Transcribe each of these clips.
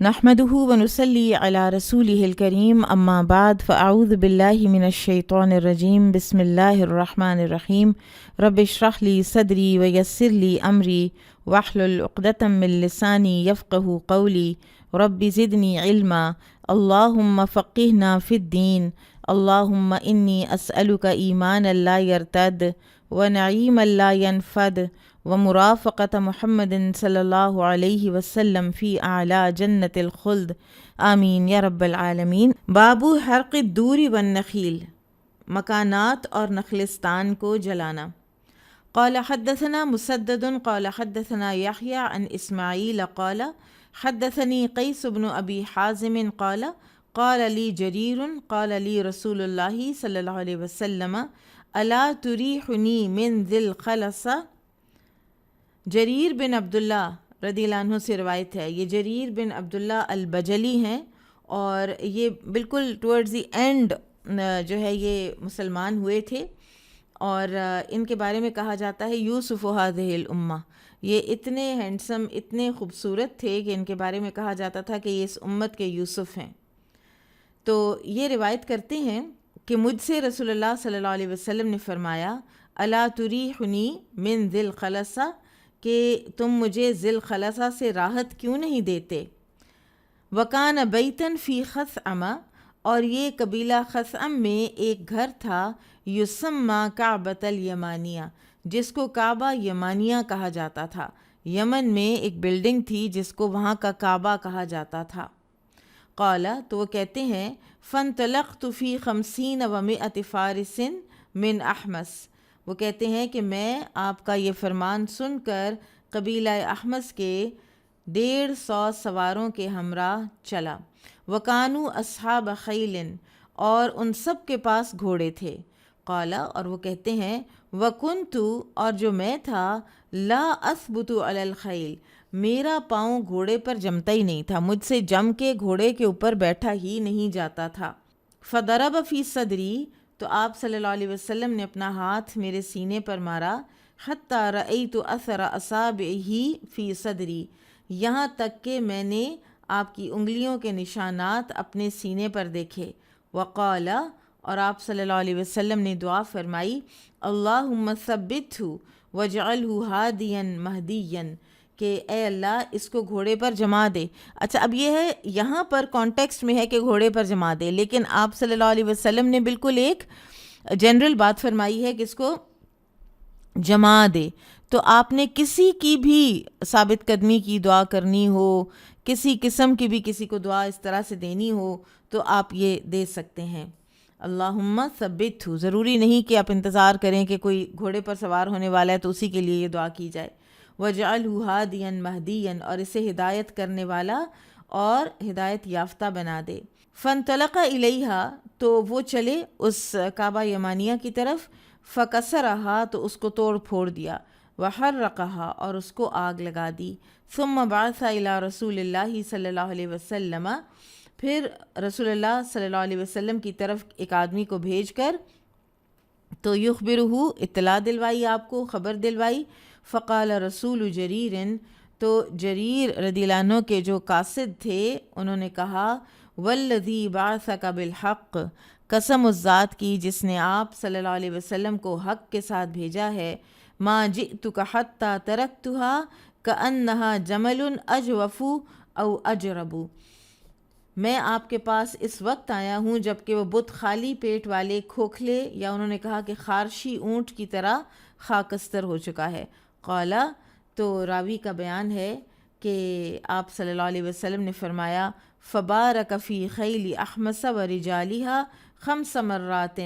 نحمده ونصلي على رسوله الكريم اما بعد فاعوذ بالله من الشيطان الرجيم بسم الله الرحمن الرحيم رب اشرح لي صدري ويسر لي امري واحلل عقدة من لساني يفقهوا قولي رب زدني علما اللهم فقهنا في الدين اللهم اني اسألك ايمانا لا يرتد ونعيما لا ينفد ومرافقة محمد صلی اللہ علیہ وسلم فی اعلیٰ جنت الخلد آمین یا رب العالمین۔ باب حرق الدور والنخیل، مکانات اور نخلستان کو جلانا۔ قال حدثنا مسدد قال حدثنا يحيى عن اسماعیل قال حدثني قیس بن ابی حازم قال قال لي جریر قال لي رسول اللہ صلی اللہ علیہ وسلم الا تریحنی من ذی الخلص۔ جریر بن عبداللہ رضی اللہ عنہ سے روایت ہے، یہ جریر بن عبداللہ البجلی ہیں اور یہ بالکل ٹورڈز دی اینڈ جو ہے یہ مسلمان ہوئے تھے، اور ان کے بارے میں کہا جاتا ہے یوسف هذه الامہ، یہ اتنے ہینڈسم اتنے خوبصورت تھے کہ ان کے بارے میں کہا جاتا تھا کہ یہ اس امت کے یوسف ہیں۔ تو یہ روایت کرتے ہیں کہ مجھ سے رسول اللہ صلی اللہ علیہ وسلم نے فرمایا الا تریحنی من ذی الخلص، کہ تم مجھے ذی الخلصہ سے راحت کیوں نہیں دیتے۔ وکان بیتن فی خثعم، اور یہ قبیلہ خثعم میں ایک گھر تھا یسمى کعبۃ الیمانیہ، جس کو کعبہ یمانیہ کہا جاتا تھا۔ یمن میں ایک بلڈنگ تھی جس کو وہاں کا کعبہ کہا جاتا تھا۔ قال، تو وہ کہتے ہیں فانطلقت فی 50 و100 فارس من احمس، وہ کہتے ہیں کہ میں آپ کا یہ فرمان سن کر قبیلہ احمس کے 150 سواروں کے ہمراہ چلا۔ وکانوا اصحاب خیل، اور ان سب کے پاس گھوڑے تھے۔ قال، اور وہ کہتے ہیں وکنت، اور جو میں تھا لا اثبت علی الخیل، میرا پاؤں گھوڑے پر جمتا ہی نہیں تھا، مجھ سے جم کے گھوڑے کے اوپر بیٹھا ہی نہیں جاتا تھا۔ فضرب فی صدری، تو آپ صلی اللہ علیہ وسلم نے اپنا ہاتھ میرے سینے پر مارا، حتی رأیت اثر اصابعہ فی صدری، یہاں تک کہ میں نے آپ کی انگلیوں کے نشانات اپنے سینے پر دیکھے۔ وقال، اور آپ صلی اللہ علیہ وسلم نے دعا فرمائی اللہم ثبتہ واجعلہ ہادیا مہدیا، کہ اے اللہ اس کو گھوڑے پر جما دے۔ اچھا، اب یہ ہے یہاں پر کانٹیکسٹ میں ہے کہ گھوڑے پر جما دے، لیکن آپ صلی اللہ علیہ وسلم نے بالکل ایک جنرل بات فرمائی ہے کہ اس کو جما دے۔ تو آپ نے کسی کی بھی ثابت قدمی کی دعا کرنی ہو، کسی قسم کی بھی کسی کو دعا اس طرح سے دینی ہو تو آپ یہ دے سکتے ہیں۔ اللہم ثبتہ، ضروری نہیں کہ آپ انتظار کریں کہ کوئی گھوڑے پر سوار ہونے والا ہے تو اسی کے لیے یہ دعا کی جائے۔ وَجْعَلْهُ هَادِيًا مَهْدِيًا، اور اسے ہدایت کرنے والا اور ہدایت یافتہ بنا دے۔ فَانْطَلَقَ إِلَيْهَا، تو وہ چلے اس کعبہ یمانیہ کی طرف۔ فَكَسَرَهَا، تو اس کو توڑ پھوڑ دیا۔ وَحَرَّقَهَا، اور اس کو آگ لگا دی۔ ثُمَّ بَعَثَ إِلَى رسول اللہ صلی اللہ علیہ وسلم، پھر رسول اللہ صلی اللہ علیہ وسلم کی طرف ایک آدمی کو بھیج کر تو یخبرہ، اطلاع دلوائی، آپ کو خبر دلوائی۔ فقال رسول جریر، تو جریر رضی اللہ عنہ کے جو قاصد تھے انہوں نے کہا والذی بعثک بالحق، قسم اس ذات کی جس نے آپ صلی اللہ علیہ وسلم کو حق کے ساتھ بھیجا ہے، ما جئتک حتی ترکتہا کأنہا جمل اجوف او اجرب، میں آپ کے پاس اس وقت آیا ہوں جبکہ وہ بت خالی پیٹ والے کھوکھلے، یا انہوں نے کہا کہ خارشی اونٹ کی طرح خاکستر ہو چکا ہے۔ قال، تو راوی کا بیان ہے کہ آپ صلی اللہ علیہ وسلم نے فرمایا فبارک فی خیل احمس و رجالہا 5 مرات،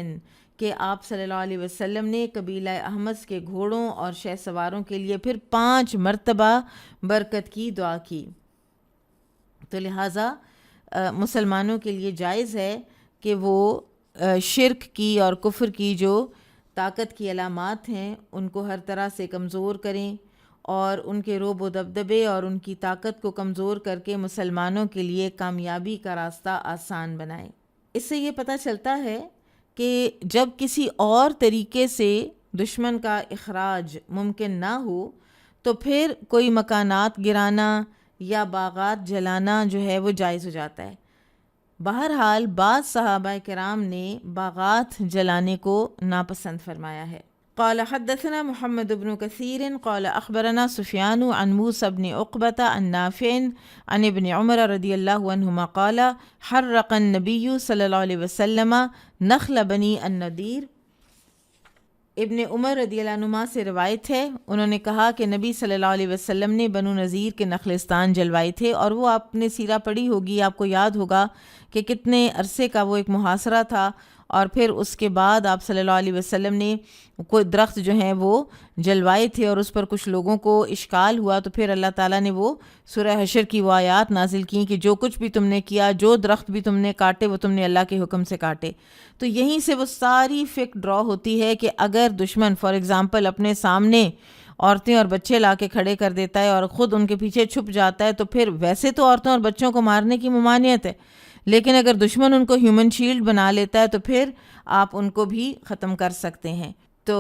کہ آپ صلی اللہ علیہ وسلم نے قبیلہ احمس کے گھوڑوں اور شہ سواروں کے لیے پھر 5 مرتبہ برکت کی دعا کی۔ تو لہٰذا مسلمانوں کے لیے جائز ہے کہ وہ شرک کی اور کفر کی جو طاقت کی علامات ہیں ان کو ہر طرح سے کمزور کریں، اور ان کے رعب و دبدبے اور ان کی طاقت کو کمزور کر کے مسلمانوں کے لیے کامیابی کا راستہ آسان بنائیں۔ اس سے یہ پتہ چلتا ہے کہ جب کسی اور طریقے سے دشمن کا اخراج ممکن نہ ہو تو پھر کوئی مکانات گرانا یا باغات جلانا جو ہے وہ جائز ہو جاتا ہے۔ بہرحال بعض صحابہ کرام نے باغات جلانے کو ناپسند فرمایا ہے۔ قال حدثنا محمد بن كثير قال اخبرنا سفيان عن موسى بن عقبة عن نافع عن ابن عمر رضی اللہ عنہما قال حرق النبي صلی اللہ علیہ وسلم نخل بنی النضیر۔ ابن عمر رضی اللہ عنہما سے روایت ہے، انہوں نے کہا کہ نبی صلی اللہ علیہ وسلم نے بنو نذیر کے نخلستان جلوائے تھے، اور وہ آپ نے سیرہ پڑھی ہوگی، آپ کو یاد ہوگا کہ کتنے عرصے کا وہ ایک محاصرہ تھا، اور پھر اس کے بعد آپ صلی اللہ علیہ وسلم نے کوئی درخت جو ہیں وہ جلوائے تھے، اور اس پر کچھ لوگوں کو اشکال ہوا، تو پھر اللہ تعالیٰ نے وہ سورہ حشر کی وہ آیات نازل کی کہ جو کچھ بھی تم نے کیا، جو درخت بھی تم نے کاٹے، وہ تم نے اللہ کے حکم سے کاٹے۔ تو یہیں سے وہ ساری فکر ڈرا ہوتی ہے کہ اگر دشمن فار ایگزامپل اپنے سامنے عورتیں اور بچے لا کے کھڑے کر دیتا ہے اور خود ان کے پیچھے چھپ جاتا ہے، تو پھر ویسے تو عورتوں اور بچوں کو مارنے کی ممانعت ہے، لیکن اگر دشمن ان کو ہیومن شیلڈ بنا لیتا ہے تو پھر آپ ان کو بھی ختم کر سکتے ہیں۔ تو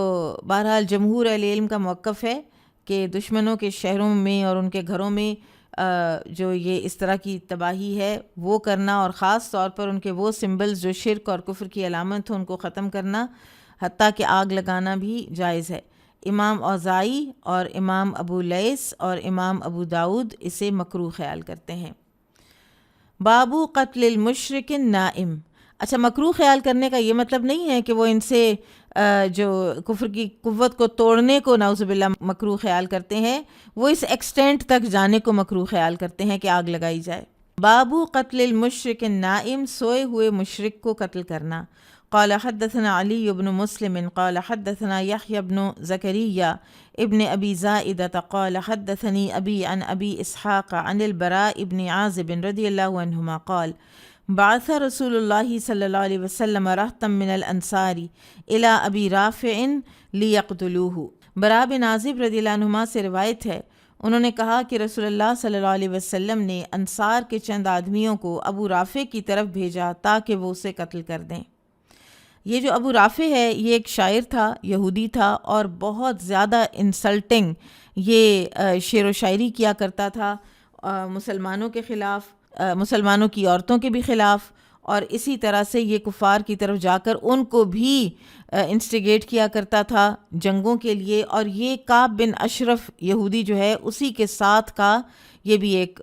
بہرحال جمہور اہل علم کا موقف ہے کہ دشمنوں کے شہروں میں اور ان کے گھروں میں جو یہ اس طرح کی تباہی ہے وہ کرنا، اور خاص طور پر ان کے وہ سمبلز جو شرک اور کفر کی علامت ہو ان کو ختم کرنا، حتیٰ کہ آگ لگانا بھی جائز ہے۔ امام اوزاعی اور امام ابو لیث اور امام ابو داؤد اسے مکروہ خیال کرتے ہیں۔ بابو قتل المشرک النائم۔ اچھا، مکروہ خیال کرنے کا یہ مطلب نہیں ہے کہ وہ ان سے جو کفر کی قوت کو توڑنے کو نعوذ باللہ مکروہ خیال کرتے ہیں، وہ اس ایکسٹینٹ تک جانے کو مکروہ خیال کرتے ہیں کہ آگ لگائی جائے۔ بابو قتل المشرک النائم، سوئے ہوئے مشرک کو قتل کرنا۔ قال حدثنا علی بن مسلم قال حدثنا یحیی بن زکریا ابن ابی زائدہ قال حدثنی ابی عن ابی اسحاق عن البراء ابن عازب رضی اللہ عنہما قال بعث رسول اللہ صلی اللہ علیہ وسلم رہتا من الانصار الی ابی رافع لیقتلوہ۔ براء بن عازب رضی اللہ عنہما سے روایت ہے، انہوں نے کہا کہ رسول اللہ صلی اللہ علیہ وسلم نے انصار کے چند آدمیوں کو ابو رافع کی طرف بھیجا تاکہ وہ اسے قتل کر دیں۔ یہ جو ابو رافع ہے یہ ایک شاعر تھا، یہودی تھا، اور بہت زیادہ انسلٹنگ یہ شعر و شاعری کیا کرتا تھا مسلمانوں کے خلاف، مسلمانوں کی عورتوں کے بھی خلاف، اور اسی طرح سے یہ کفار کی طرف جا کر ان کو بھی انسٹیگیٹ کیا کرتا تھا جنگوں کے لیے۔ اور یہ کعب بن اشرف یہودی جو ہے اسی کے ساتھ کا یہ بھی ایک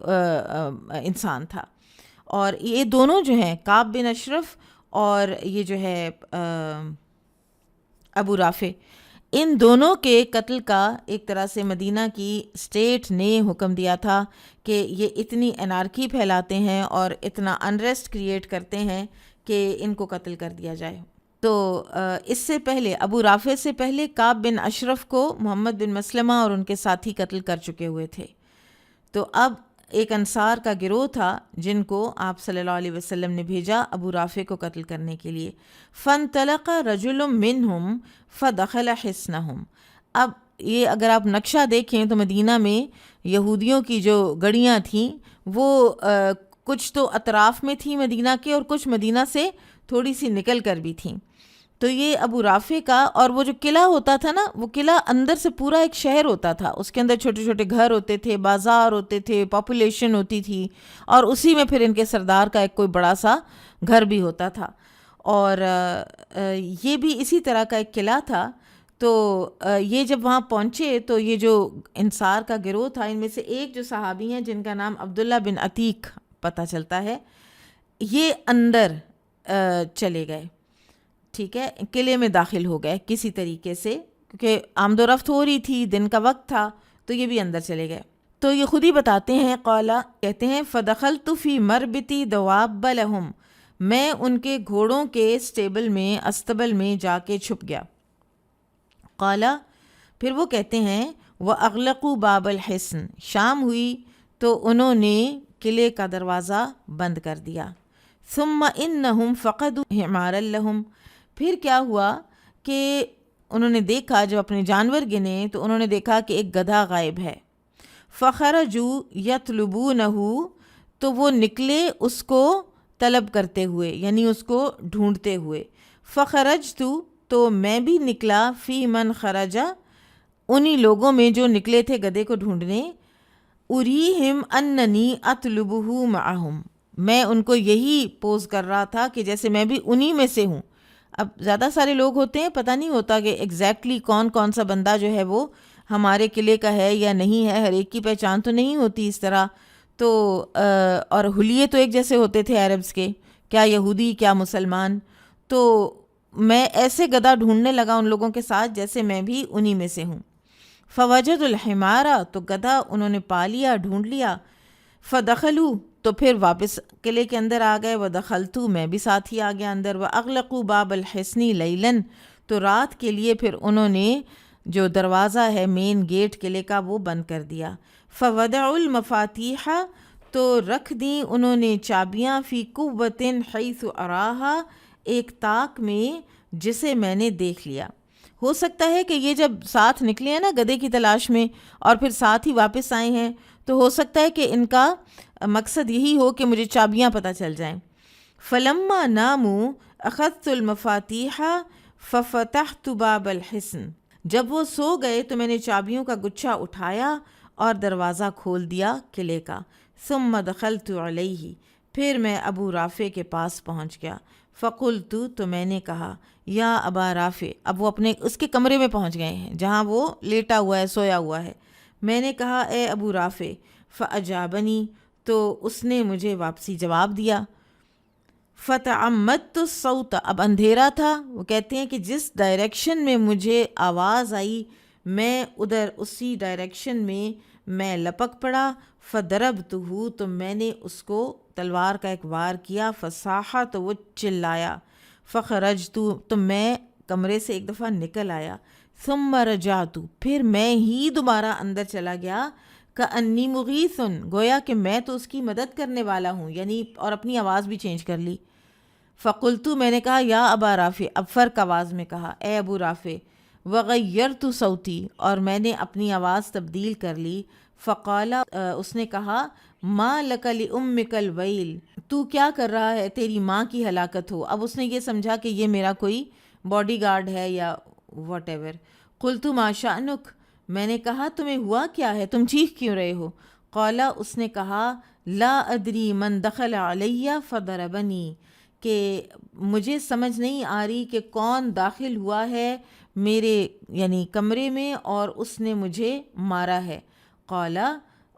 انسان تھا، اور یہ دونوں جو ہیں کعب بن اشرف اور یہ جو ہے ابو رافع، ان دونوں کے قتل کا ایک طرح سے مدینہ کی اسٹیٹ نے حکم دیا تھا کہ یہ اتنی انارکی پھیلاتے ہیں اور اتنا انریسٹ کریٹ کرتے ہیں کہ ان کو قتل کر دیا جائے۔ تو اس سے پہلے ابو رافع سے پہلے کعب بن اشرف کو محمد بن مسلمہ اور ان کے ساتھی قتل کر چکے ہوئے تھے۔ تو اب ایک انصار کا گروہ تھا جن کو آپ صلی اللہ علیہ وسلم نے بھیجا ابو رافع کو قتل کرنے کے لیے۔ فانطلق رجل منہم فدخل حصنہم۔ اب یہ اگر آپ نقشہ دیکھیں تو مدینہ میں یہودیوں کی جو گڑیاں تھیں وہ کچھ تو اطراف میں تھیں مدینہ کے، اور کچھ مدینہ سے تھوڑی سی نکل کر بھی تھیں۔ تو یہ ابو رافع کا، اور وہ جو قلعہ ہوتا تھا نا، وہ قلعہ اندر سے پورا ایک شہر ہوتا تھا، اس کے اندر چھوٹے چھوٹے گھر ہوتے تھے، بازار ہوتے تھے، پاپولیشن ہوتی تھی، اور اسی میں پھر ان کے سردار کا ایک کوئی بڑا سا گھر بھی ہوتا تھا، اور یہ بھی اسی طرح کا ایک قلعہ تھا۔ تو یہ جب وہاں پہنچے تو یہ جو انصار کا گروہ تھا، ان میں سے ایک جو صحابی ہیں جن کا نام عبداللہ بن عتیق پتہ چلتا ہے، یہ اندر چلے گئے، ٹھیک ہے، قلعے میں داخل ہو گئے کسی طریقے سے، کیونکہ آمد و رفت ہو رہی تھی، دن کا وقت تھا، تو یہ بھی اندر چلے گئے۔ تو یہ خود ہی بتاتے ہیں، قالا کہتے ہیں فدخلت فی مربتی دواب لہم، میں ان کے گھوڑوں کے اسٹیبل میں، استبل میں جا کے چھپ گیا۔ قالا پھر وہ کہتے ہیں وَأَغْلَقُوا بَابَ الْحِصْنِ، شام ہوئی تو انہوں نے قلعے کا دروازہ بند کر دیا۔ ثم انہم فقدوا حمارا لہم، پھر کیا ہوا کہ انہوں نے دیکھا، جب اپنے جانور گنے تو انہوں نے دیکھا کہ ایک گدھا غائب ہے۔ فخرجوا یطلبونہ، تو وہ نکلے اس کو طلب کرتے ہوئے، یعنی اس کو ڈھونڈتے ہوئے۔ فخرجت، تو میں بھی نکلا، فی من خرجا، انہی لوگوں میں جو نکلے تھے گدھے کو ڈھونڈنے۔ اریہم اننی اطلبہ معہم، میں ان کو یہی پوز کر رہا تھا کہ جیسے میں بھی انہی میں سے ہوں۔ اب زیادہ سارے لوگ ہوتے ہیں، پتہ نہیں ہوتا کہ ایگزیکٹلی کون کون سا بندہ جو ہے وہ ہمارے قلعے کا ہے یا نہیں ہے، ہر ایک کی پہچان تو نہیں ہوتی اس طرح۔ تو اور حلیے تو ایک جیسے ہوتے تھے عربس کے، کیا یہودی کیا مسلمان۔ تو میں ایسے گدھا ڈھونڈنے لگا ان لوگوں کے ساتھ جیسے میں بھی انہی میں سے ہوں۔ فوجد الحمارا، تو گدھا انہوں نے پا لیا، ڈھونڈ لیا۔ فدخلوا، تو پھر واپس قلعے کے اندر آ گئے۔ ودخلت، میں بھی ساتھ ہی آ گیا اندر۔ واغلقوا باب الحصن لیلا، تو رات کے لیے پھر انہوں نے جو دروازہ ہے مین گیٹ قلعے کا وہ بند کر دیا۔ فودعوا المفاتیح، تو رکھ دیں انہوں نے چابیاں، فی قوۃ حیث اراہا، ایک طاق میں جسے میں نے دیکھ لیا۔ ہو سکتا ہے کہ یہ جب ساتھ نکلے ہیں نا گدھے کی تلاش میں اور پھر ساتھ ہی واپس آئے ہیں، تو ہو سکتا ہے کہ ان کا مقصد یہی ہو کہ مجھے چابیاں پتہ چل جائیں۔ فلما ناموا اخذت المفاتیح ففتحت باب الحصن، جب وہ سو گئے تو میں نے چابیوں کا گچھا اٹھایا اور دروازہ کھول دیا قلعے کا۔ ثم دخلت علیہ، پھر میں ابو رافع کے پاس پہنچ گیا۔ فقلت، تو میں نے کہا، یا ابا رافع، اب وہ اپنے اس کے کمرے میں پہنچ گئے ہیں جہاں وہ لیٹا ہوا ہے، سویا ہوا ہے۔ میں نے کہا، اے ابو رافع، فاجابنی، تو اس نے مجھے واپسی جواب دیا۔ فتعمدت الصوت، اب اندھیرا تھا، وہ کہتے ہیں کہ جس ڈائریکشن میں مجھے آواز آئی میں ادھر اسی ڈائریکشن میں لپک پڑا۔ فضربتہ، تو میں نے اس کو تلوار کا ایک وار کیا۔ فصاح، تو وہ چلایا۔ فخرجت، تو میں کمرے سے ایک دفعہ نکل آیا۔ ثم رجعت، پھر میں ہی دوبارہ اندر چلا گیا۔ کأنی مغیث، گویا کہ میں تو اس کی مدد کرنے والا ہوں، یعنی اور اپنی آواز بھی چینج کر لی۔ فقلت، میں نے کہا، یا ابا رافع، اب فرق آواز میں کہا، اے ابو رافع۔ وغیرت صوتی، اور میں نے اپنی آواز تبدیل کر لی۔ فقال، اس نے کہا، ما لک لامک الویل، تو کیا کر رہا ہے، تیری ماں کی ہلاکت ہو۔ اب اس نے یہ سمجھا کہ یہ میرا کوئی باڈی گارڈ ہے یا واٹ ایور۔ قلت ما شأنک، میں نے کہا، تمہیں ہوا کیا ہے، تم چیخ کیوں رہے ہو؟ قال، اس نے کہا، لا ادری من دخل علی فضربنی، کہ مجھے سمجھ نہیں آ رہی کہ کون داخل ہوا ہے میرے یعنی کمرے میں اور اس نے مجھے مارا ہے۔ قال،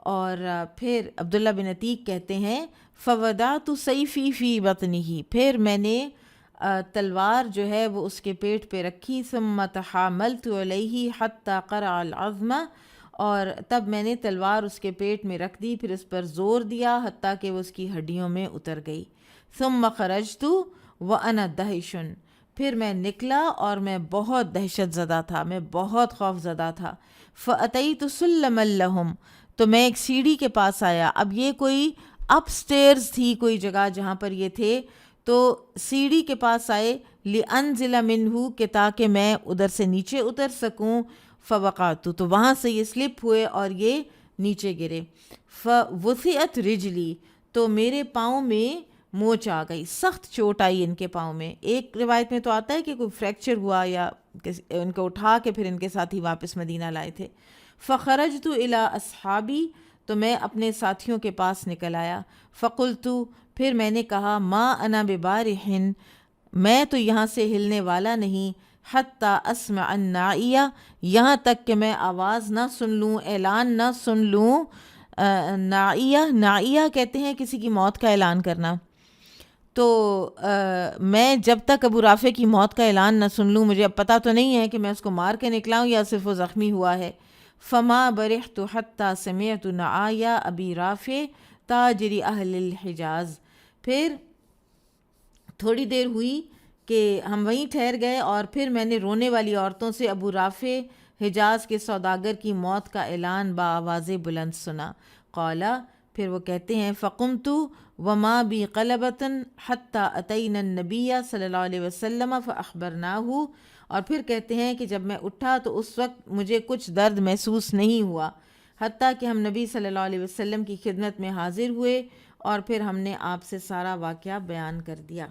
اور پھر عبداللہ بن عتیق کہتے ہیں، فوضعت سیفی فی بطنہ، پھر میں نے تلوار جو ہے وہ اس کے پیٹ پہ رکھی۔ ثم تحاملت علیہ حتی قرع العظم، اور تب میں نے تلوار اس کے پیٹ میں رکھ دی، پھر اس پر زور دیا حتیٰ کہ وہ اس کی ہڈیوں میں اتر گئی۔ ثم خرجت وانا دہش، پھر میں نکلا اور میں بہت دہشت زدہ تھا، میں بہت خوف زدہ تھا۔ فاتیت سلما لہم، تو میں ایک سیڑھی کے پاس آیا۔ اب یہ کوئی اپ سٹیئرز تھی کوئی جگہ جہاں پر یہ تھے، تو سیڑھی کے پاس آئے، لانزل منہ، کہ تاکہ میں ادھر سے نیچے اتر سکوں۔ فوقعت، تو وہاں سے یہ سلپ ہوئے اور یہ نیچے گرے۔ فوسعت رجلی، تو میرے پاؤں میں موچ آ گئی، سخت چوٹ آئی ان کے پاؤں میں۔ ایک روایت میں تو آتا ہے کہ کوئی فریکچر ہوا یا ان کو اٹھا کے پھر ان کے ساتھ ہی واپس مدینہ لائے تھے۔ فخرجت الی اصحابی، تو میں اپنے ساتھیوں کے پاس نکل آیا۔ فقلت، پھر میں نے کہا، ما انا ببارح، میں تو یہاں سے ہلنے والا نہیں، حتی اسمع الناعیہ، یہاں تک کہ میں آواز نہ سن لوں، اعلان نہ سن لوں۔ ناعیہ کہتے ہیں کسی کی موت کا اعلان کرنا۔ تو میں جب تک ابو رافع کی موت کا اعلان نہ سن لوں، مجھے اب پتہ تو نہیں ہے کہ میں اس کو مار کے نکلا ہوں یا صرف وہ زخمی ہوا ہے۔ فما برحت حتی سمعت نعایا ابی رافع تاجر اہل الحجاز، پھر تھوڑی دیر ہوئی کہ ہم وہیں ٹھہر گئے اور پھر میں نے رونے والی عورتوں سے ابو رافع حجاز کے سوداگر کی موت کا اعلان بآواز بلند سنا۔ قال، پھر وہ کہتے ہیں، فقمت وما بی قلبۃ حتی اتینا النبی صلی اللہ علیہ وسلم فاخبرناہ، اور پھر کہتے ہیں کہ جب میں اٹھا تو اس وقت مجھے کچھ درد محسوس نہیں ہوا، حتیٰ کہ ہم نبی صلی اللہ علیہ وسلم کی خدمت میں حاضر ہوئے اور پھر ہم نے آپ سے سارا واقعہ بیان کر دیا۔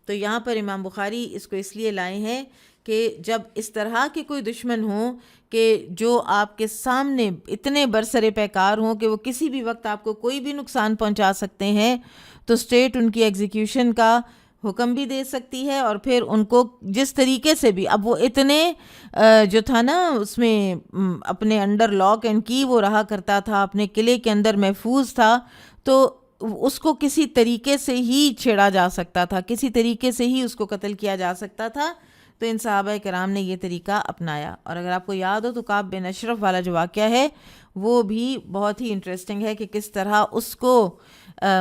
تو یہاں پر امام بخاری اس کو اس لیے لائے ہیں کہ جب اس طرح کے کوئی دشمن ہوں کہ جو آپ کے سامنے اتنے برسر پیکار ہوں کہ وہ کسی بھی وقت آپ کو کوئی بھی نقصان پہنچا سکتے ہیں، تو اسٹیٹ ان کی ایگزیکیوشن کا حکم بھی دے سکتی ہے، اور پھر ان کو جس طریقے سے بھی، اب وہ اتنے جو تھا نا اس میں اپنے انڈر لاک اینڈ کی وہ رہا کرتا تھا، اپنے قلعے کے اندر محفوظ تھا، تو اس کو کسی طریقے سے ہی چھیڑا جا سکتا تھا، کسی طریقے سے ہی اس کو قتل کیا جا سکتا تھا. تو ان صحابہ کرام نے یہ طریقہ اپنایا. اور اگر آپ کو یاد ہو تو کعب بن اشرف والا جو واقعہ ہے وہ بھی بہت ہی انٹرسٹنگ ہے کہ کس طرح اس کو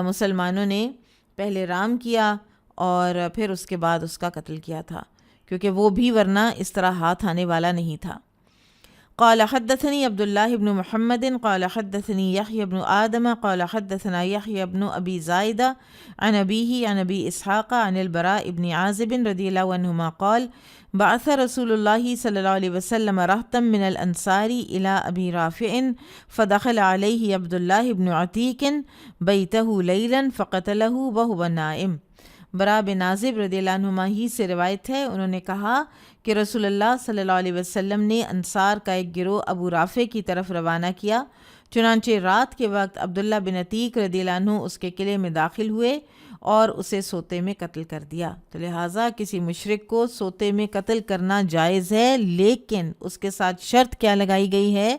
مسلمانوں نے پہلے رام کیا اور پھر اس کے بعد اس کا قتل کیا تھا، کیونکہ وہ بھی ورنہ اس طرح ہاتھ آنے والا نہیں تھا. قال حدثني عبد الله بن محمد قال حدثني يحيى بن آدم قال حدثنا يحيى بن أبي زايدة عن أبيه عن أبي إسحاق عن البراء بن عازب رضي الله عنهما قال بعث رسول الله صلى الله عليه وسلم رهطا من الأنصار إلى أبي رافع فدخل عليه عبد الله بن عتيك بيته ليلا فقتله وهو نائم. برا بن عازب رضی اللہ عنہما ہی سے روایت ہے، انہوں نے کہا کہ رسول اللہ صلی اللہ علیہ وسلم نے انصار کا ایک گروہ ابو رافع کی طرف روانہ کیا، چنانچہ رات کے وقت عبداللہ بن عتیق رضی اللہ عنہ اس کے قلعے میں داخل ہوئے اور اسے سوتے میں قتل کر دیا. تو لہٰذا کسی مشرک کو سوتے میں قتل کرنا جائز ہے، لیکن اس کے ساتھ شرط کیا لگائی گئی ہے؟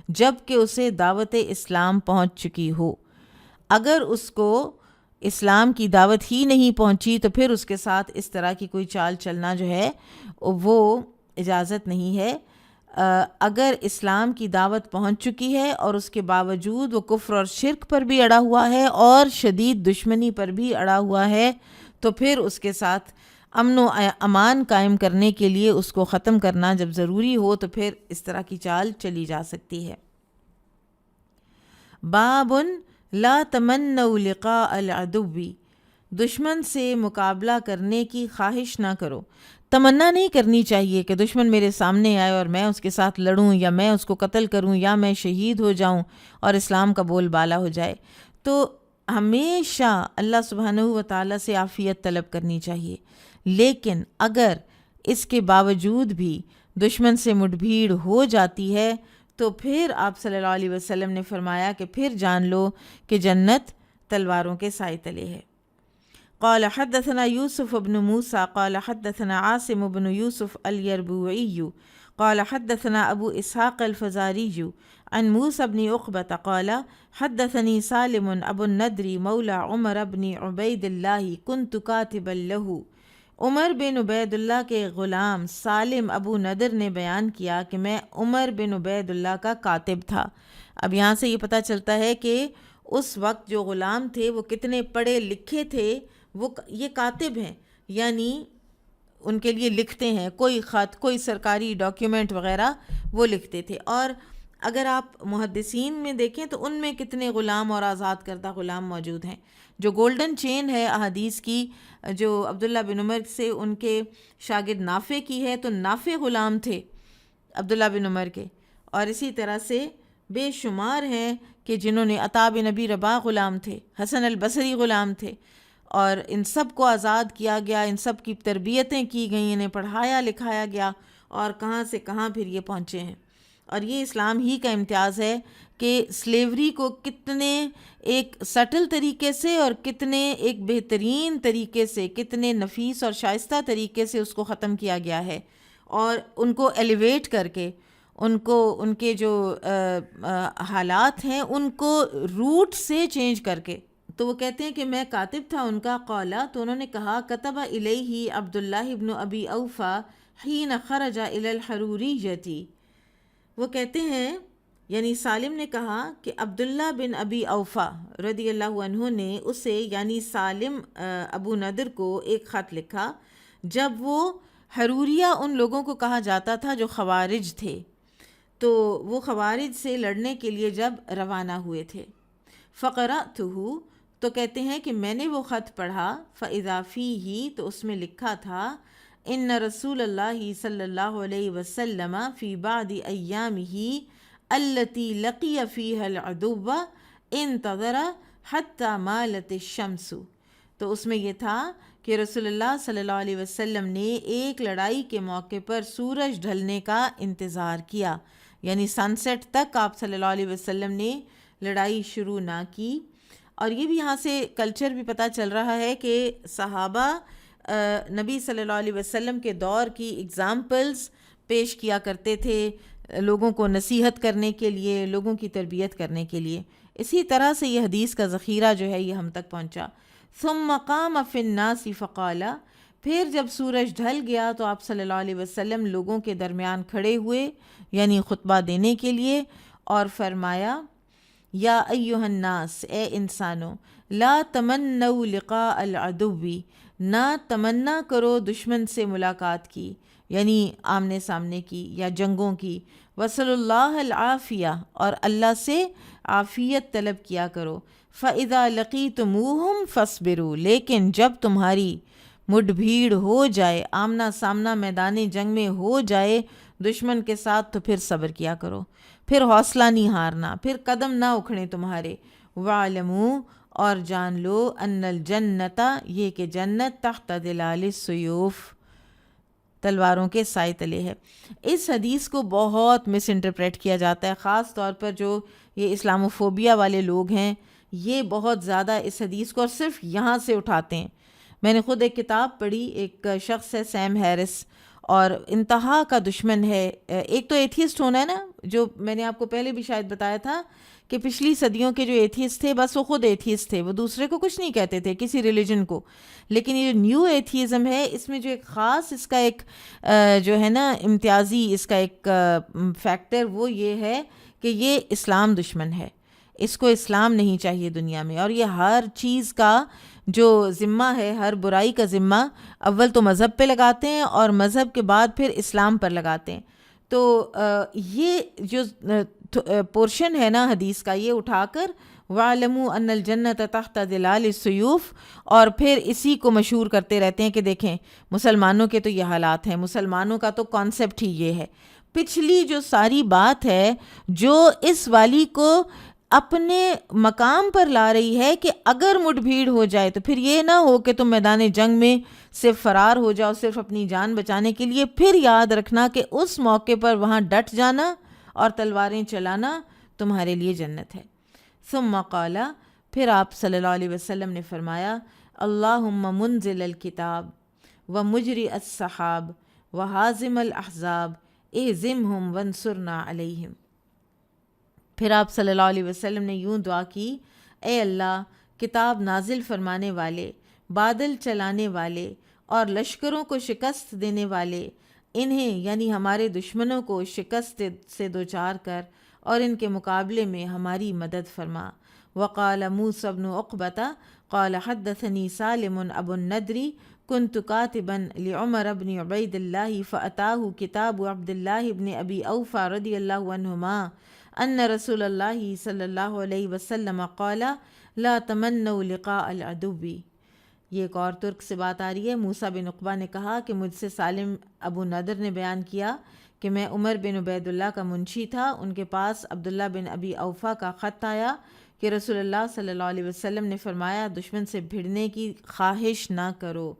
جب کہ اسے دعوت اسلام پہنچ چکی ہو. اگر اس کو اسلام کی دعوت ہی نہیں پہنچی تو پھر اس کے ساتھ اس طرح کی کوئی چال چلنا جو ہے وہ اجازت نہیں ہے. اگر اسلام کی دعوت پہنچ چکی ہے اور اس کے باوجود وہ کفر اور شرک پر بھی اڑا ہوا ہے اور شدید دشمنی پر بھی اڑا ہوا ہے، تو پھر اس کے ساتھ امن و امان قائم کرنے کے لیے اس کو ختم کرنا جب ضروری ہو تو پھر اس طرح کی چال چلی جا سکتی ہے. بابن لا تمنوا لقاء العدو، دشمن سے مقابلہ کرنے کی خواہش نہ کرو. تمنا نہیں کرنی چاہیے کہ دشمن میرے سامنے آئے اور میں اس کے ساتھ لڑوں یا میں اس کو قتل کروں یا میں شہید ہو جاؤں اور اسلام کا بول بالا ہو جائے. تو ہمیشہ اللہ سبحانہ و تعالیٰ سے عافیت طلب کرنی چاہیے، لیکن اگر اس کے باوجود بھی دشمن سے مٹ بھیڑ ہو جاتی ہے تو پھر آپ صلی اللہ علیہ وسلم نے فرمایا کہ پھر جان لو کہ جنت تلواروں کے سائے تلے ہے. قال حدثنا يوسف بن موسى قال حدثنا عاصم بن يوسف اليربوعي قال حدثنا أبو إسحاق الفزاري عن موسى بن عقبة قال حدثني سالم أبو الندر مولى عمر بن عبيد الله كنت كاتبا له. عمر بن عبید اللہ کے غلام سالم ابو ندر نے بیان کیا کہ میں عمر بن عبید اللہ کا کاتب تھا. اب یہاں سے یہ پتہ چلتا ہے کہ اس وقت جو غلام تھے وہ کتنے پڑھے لکھے تھے. وہ یہ کاتب ہیں، یعنی ان کے لیے لکھتے ہیں، کوئی خط، کوئی سرکاری ڈاکیومنٹ وغیرہ وہ لکھتے تھے. اور اگر آپ محدثین میں دیکھیں تو ان میں کتنے غلام اور آزاد کردہ غلام موجود ہیں. جو گولڈن چین ہے احادیث کی جو عبداللہ بن عمر سے ان کے شاگرد نافع کی ہے، تو نافع غلام تھے عبداللہ بن عمر کے. اور اسی طرح سے بے شمار ہیں کہ جنہوں نے عطا بن ابی رباح غلام تھے، حسن البصری غلام تھے، اور ان سب کو آزاد کیا گیا، ان سب کی تربیتیں کی گئیں، انہیں پڑھایا لکھایا گیا اور کہاں سے کہاں پھر یہ پہنچے ہیں. اور یہ اسلام ہی کا امتیاز ہے کہ سلیوری کو کتنے ایک سٹل طریقے سے اور کتنے ایک بہترین طریقے سے، کتنے نفیس اور شائستہ طریقے سے اس کو ختم کیا گیا ہے، اور ان کو ایلیویٹ کر کے ان کو ان کے جو حالات ہیں ان کو روٹ سے چینج کر کے. تو وہ کہتے ہیں کہ میں کاتب تھا ان کا. قالا، تو انہوں نے کہا کتب الیہ عبداللہ ابن ابی اوفا حین خرج الی الحروریۃ. وہ کہتے ہیں یعنی سالم نے کہا کہ عبداللہ بن ابی اوفا رضی اللہ عنہ نے اسے یعنی سالم ابو ندر کو ایک خط لکھا جب وہ حروریہ ان لوگوں کو کہا جاتا تھا جو خوارج تھے، تو وہ خوارج سے لڑنے کے لیے جب روانہ ہوئے تھے. فقرأتہ، تو کہتے ہیں کہ میں نے وہ خط پڑھا. فإذا فیہ، تو اس میں لکھا تھا ان رسول اللہ صلی اللہ علیہ وسلم فی بعض ایامہ التی لقی فیہا العدو انتظر حتی مالت الشمس. تو اس میں یہ تھا کہ رسول اللہ صلی اللہ علیہ وسلم نے ایک لڑائی کے موقع پر سورج ڈھلنے کا انتظار کیا، یعنی سن سیٹ تک آپ صلی اللہ علیہ وسلم نے لڑائی شروع نہ کی۔ اور یہ بھی یہاں سے کلچر بھی پتہ چل رہا ہے کہ صحابہ نبی صلی اللہ علیہ وسلم کے دور کی اگزامپلز پیش کیا کرتے تھے لوگوں کو نصیحت کرنے کے لیے، لوگوں کی تربیت کرنے کے لیے۔ اسی طرح سے یہ حدیث کا ذخیرہ جو ہے یہ ہم تک پہنچا۔ ثم قام فی الناس فقال، پھر جب سورج ڈھل گیا تو آپ صلی اللہ علیہ وسلم لوگوں کے درمیان کھڑے ہوئے، یعنی خطبہ دینے کے لیے، اور فرمایا یا ایھا الناس، اے انسانوں، لا تمنوا لقاء العدو، نہ تمنا کرو دشمن سے ملاقات کی، یعنی آمنے سامنے کی یا جنگوں کی، وصل اللہ العافیہ، اور اللہ سے عافیت طلب کیا کرو، فَإِذَا لَقِيتُمُوهُمْ فَاصْبِرُوا، لیکن جب تمہاری مڈ بھیڑ ہو جائے، آمنا سامنا میدان جنگ میں ہو جائے دشمن کے ساتھ، تو پھر صبر کیا کرو، پھر حوصلہ نہیں ہارنا، پھر قدم نہ اکھڑیں تمہارے۔ وَاعْلَمُوا، اور جان لو، ان الجنت، یہ کہ جنت، تحت ظلال السیوف، تلواروں کے سائے تلے ہے۔ اس حدیث کو بہت مس انٹرپریٹ کیا جاتا ہے، خاص طور پر جو یہ اسلاموفوبیا والے لوگ ہیں، یہ بہت زیادہ اس حدیث کو اور صرف یہاں سے اٹھاتے ہیں۔ میں نے خود ایک کتاب پڑھی، ایک شخص ہے سیم ہیرس، اور انتہا کا دشمن ہے۔ ایک تو ایتھیسٹ ہونا ہے نا، جو میں نے آپ کو پہلے بھی شاید بتایا تھا کہ پچھلی صدیوں کے جو ایتھیسٹ تھے، بس وہ خود ایتھیسٹ تھے، وہ دوسرے کو کچھ نہیں کہتے تھے، کسی ریلیجن کو۔ لیکن یہ جو نیو ایتھیزم ہے، اس میں جو ایک خاص اس کا ایک جو ہے نا امتیازی اس کا ایک فیکٹر، وہ یہ ہے کہ یہ اسلام دشمن ہے، اس کو اسلام نہیں چاہیے دنیا میں، اور یہ ہر چیز کا جو ذمہ ہے، ہر برائی کا ذمہ اول تو مذہب پہ لگاتے ہیں اور مذہب کے بعد پھر اسلام پر لگاتے ہیں۔ تو یہ جو پورشن ہے نا حدیث کا، یہ اٹھا کر وَاعْلَمُوا أَنَّ الْجَنَّةَ تَحْتَ ظِلَالِ السُّيُوفِ، اور پھر اسی کو مشہور کرتے رہتے ہیں کہ دیکھیں مسلمانوں کے تو یہ حالات ہیں، مسلمانوں کا تو کانسیپٹ ہی یہ ہے۔ پچھلی جو ساری بات ہے جو اس والی کو اپنے مقام پر لا رہی ہے کہ اگر مٹ بھیڑ ہو جائے تو پھر یہ نہ ہو کہ تم میدان جنگ میں صرف فرار ہو جاؤ صرف اپنی جان بچانے کے لیے، پھر یاد رکھنا کہ اس موقع پر وہاں ڈٹ جانا اور تلواریں چلانا تمہارے لیے جنت ہے۔ ثم قال، پھر آپ صلی اللہ علیہ وسلم نے فرمایا، اللہم منزل الکتاب ومجری السحاب وحازم الاحزاب اہزمہم وانصرنا علیہم۔ پھر آپ صلی اللہ علیہ وسلم نے یوں دعا کی، اے اللہ، کتاب نازل فرمانے والے، بادل چلانے والے اور لشکروں کو شکست دینے والے، انہیں یعنی ہمارے دشمنوں کو شکست سے دوچار کر اور ان کے مقابلے میں ہماری مدد فرما۔ وقال موسیٰ بن عقبۃ قال حدثنی سالم ابو الندر كنت كاتبا لعمر بن عبید اللہ فأتاه کتاب عبد اللہ بن ابی اوفى رضی اللہ عنہما ان رسول اللہ صلی اللہ علیہ وسلم قال لا تمنوا لقاء العدو۔ یہ ایک اور ترک سے بات آ رہی ہے۔ موسیٰ بن عقبہ نے کہا کہ مجھ سے سالم ابو ندر نے بیان کیا کہ میں عمر بن عبید اللہ کا منشی تھا، ان کے پاس عبداللہ بن ابی اوفا کا خط آیا کہ رسول اللہ صلی اللہ علیہ وسلم نے فرمایا دشمن سے بھیڑنے کی خواہش نہ کرو۔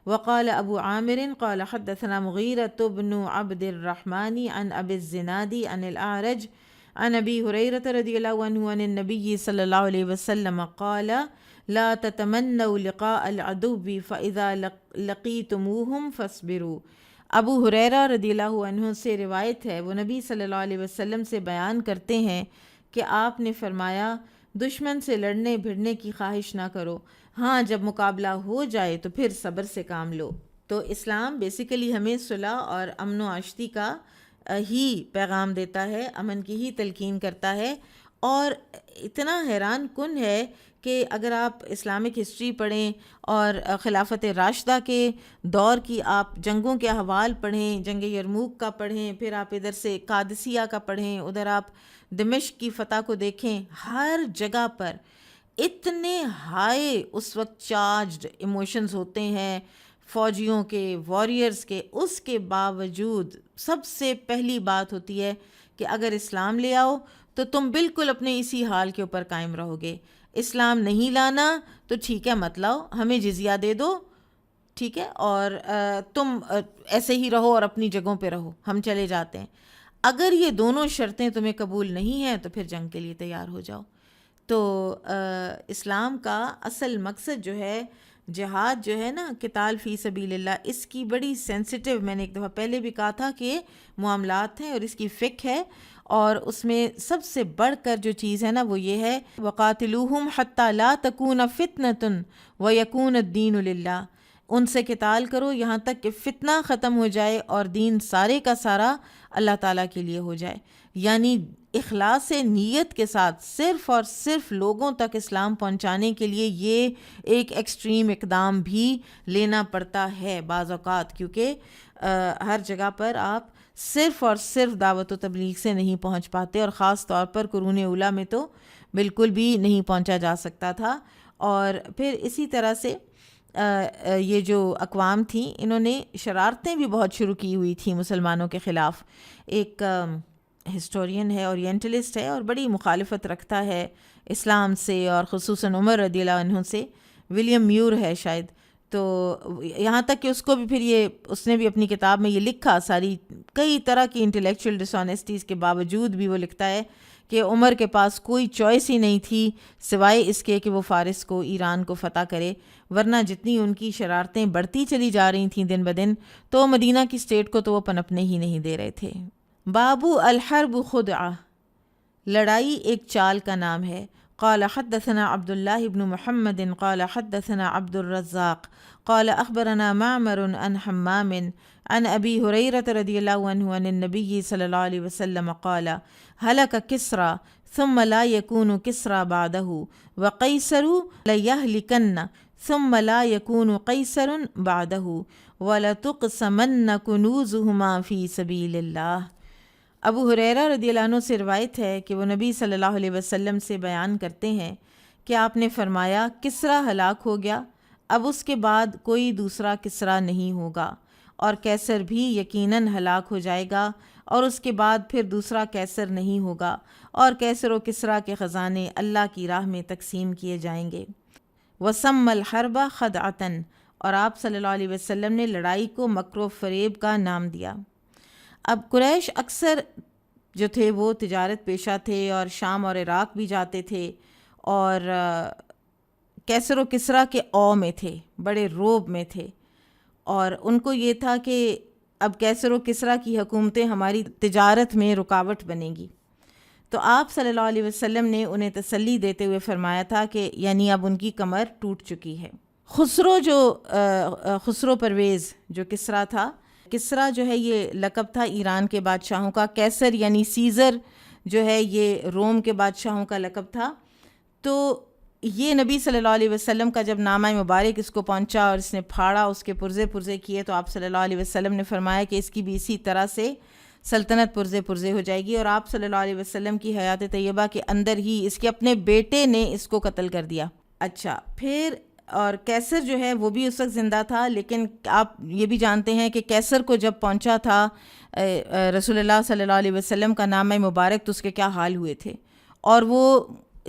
وقال ابو عامر قال حدثنا مغیرۃ بن عبد الرحمن عن ابی الزناد عن الاعرج عن ابی ہریرۃ رضی اللہ عنہ عن النبی صلی اللہ علیہ وسلم قال لا تتمنوا لقاء العدو فاذا لقیتموہم فاصبروا۔ ابو ہریرہ رضی اللہ عنہ سے روایت ہے، وہ نبی صلی اللہ علیہ وسلم سے بیان کرتے ہیں کہ آپ نے فرمایا دشمن سے لڑنے بھڑنے کی خواہش نہ کرو، ہاں جب مقابلہ ہو جائے تو پھر صبر سے کام لو۔ تو اسلام بیسیکلی ہمیں صلح اور امن و عشتی کا ہی پیغام دیتا ہے، امن کی ہی تلقین کرتا ہے۔ اور اتنا حیران کن ہے کہ اگر آپ اسلامک ہسٹری پڑھیں اور خلافت راشدہ کے دور کی آپ جنگوں کے احوال پڑھیں، جنگ یرموک کا پڑھیں، پھر آپ ادھر سے قادسیہ کا پڑھیں، ادھر آپ دمشق کی فتح کو دیکھیں، ہر جگہ پر اتنے ہائی اس وقت چارجڈ ایموشنز ہوتے ہیں فوجیوں کے، واریئرز کے، اس کے باوجود سب سے پہلی بات ہوتی ہے کہ اگر اسلام لے آؤ تو تم بالکل اپنے اسی حال کے اوپر قائم رہو گے۔ اسلام نہیں لانا تو ٹھیک ہے مت لاؤ، ہمیں جزیہ دے دو، ٹھیک ہے، اور تم ایسے ہی رہو اور اپنی جگہوں پہ رہو، ہم چلے جاتے ہیں۔ اگر یہ دونوں شرطیں تمہیں قبول نہیں ہیں تو پھر جنگ کے لیے تیار ہو جاؤ۔ تو اسلام کا اصل مقصد جو ہے جہاد جو ہے نا، قتال فی سبیل اللہ، اس کی بڑی سینسٹیو، میں نے ایک دفعہ پہلے بھی کہا تھا کہ معاملات ہیں اور اس کی فقہ ہے، اور اس میں سب سے بڑھ کر جو چیز ہے نا وہ یہ ہے وَقَاتِلُوهُمْ حَتَّى لَا تَكُونَ فِتْنَةٌ وَيَكُونَ الدِّينُ لِلَّهِ، ان سے قتال کرو یہاں تک کہ فتنہ ختم ہو جائے اور دین سارے کا سارا اللہ تعالیٰ کے لیے ہو جائے۔ یعنی اخلاص نیت کے ساتھ صرف اور صرف لوگوں تک اسلام پہنچانے کے لیے یہ ایک ایکسٹریم اقدام بھی لینا پڑتا ہے بعض اوقات، کیونکہ ہر جگہ پر آپ صرف اور صرف دعوت و تبلیغ سے نہیں پہنچ پاتے، اور خاص طور پر قرون اولیٰ میں تو بالکل بھی نہیں پہنچا جا سکتا تھا۔ اور پھر اسی طرح سے یہ جو اقوام تھیں انہوں نے شرارتیں بھی بہت شروع کی ہوئی تھیں مسلمانوں کے خلاف۔ ایک ہسٹورین ہے، اورینٹلسٹ ہے، اور بڑی مخالفت رکھتا ہے اسلام سے اور خصوصاً عمر رضی اللہ عنہ سے، ولیم میور ہے شاید، تو یہاں تک کہ اس کو بھی پھر اس نے بھی اپنی کتاب میں یہ لکھا، ساری کئی طرح کی انٹلیکچوئل ڈس آنیسٹیز کے باوجود بھی وہ لکھتا ہے کہ عمر کے پاس کوئی چوائس ہی نہیں تھی سوائے اس کے کہ وہ فارس کو، ایران کو فتح کرے، ورنہ جتنی ان کی شرارتیں بڑھتی چلی جا رہی تھیں دن بدن، تو مدینہ کی اسٹیٹ کو تو وہ پنپنے ہی نہیں دے رہے تھے۔ بابو الحرب خدعہ، لڑائی ایک چال کا نام ہے۔ قال حدثنا عبد الله بن محمد قال حدثنا عبد الرزاق قال اخبرنا معمر عن حمام عن ابي هريره رضي الله عنه عن النبي صلى الله عليه وسلم قال هلك كسرى ثم لا يكون كسرى بعده وقيصر ليهلكن ثم لا يكون قيصر بعده ولتقسمن كنوزهما في سبيل الله۔ ابو ہریرہ رضی اللہ عنہ سے روایت ہے کہ وہ نبی صلی اللہ علیہ وسلم سے بیان کرتے ہیں کہ آپ نے فرمایا کسریٰ ہلاک ہو گیا، اب اس کے بعد کوئی دوسرا کسریٰ نہیں ہوگا، اور کیسر بھی یقیناً ہلاک ہو جائے گا، اور اس کے بعد پھر دوسرا کیسر نہیں ہوگا، اور کیسر و کسریٰ کے خزانے اللہ کی راہ میں تقسیم کیے جائیں گے۔ وَسَمَّ الْحَرْبَ خَدْعَةً، اور آپ صلی اللہ علیہ وسلم نے لڑائی کو مکر و فریب کا نام دیا۔ اب قریش اکثر جو تھے وہ تجارت پیشہ تھے اور شام اور عراق بھی جاتے تھے، اور کیسر و کسریٰ کے او میں تھے، بڑے روب میں تھے، اور ان کو یہ تھا کہ اب کیسر و کسریٰ کی حکومتیں ہماری تجارت میں رکاوٹ بنیں گی۔ تو آپ صلی اللہ علیہ وسلم نے انہیں تسلی دیتے ہوئے فرمایا تھا کہ یعنی اب ان کی کمر ٹوٹ چکی ہے۔ خسرو پرویز جو کسریٰ تھا، کسریٰ جو ہے یہ لقب تھا ایران کے بادشاہوں کا، کیسر یعنی سیزر جو ہے یہ روم کے بادشاہوں کا لقب تھا۔ تو یہ نبی صلی اللہ علیہ وسلم کا جب نامہ مبارک اس کو پہنچا اور اس نے پھاڑا، اس کے پرزے کیے، تو آپ صلی اللہ علیہ وسلم نے فرمایا کہ اس کی بھی اسی طرح سے سلطنت پرزے ہو جائے گی، اور آپ صلی اللہ علیہ وسلم کی حیات طیبہ کے اندر ہی اس کے اپنے بیٹے نے اس کو قتل کر دیا۔ اچھا، پھر اور کیسر جو ہے وہ بھی اس وقت زندہ تھا، لیکن آپ یہ بھی جانتے ہیں کہ کیسر کو جب پہنچا تھا رسول اللہ صلی اللہ علیہ وسلم کا نامہ مبارک تو اس کے کیا حال ہوئے تھے، اور وہ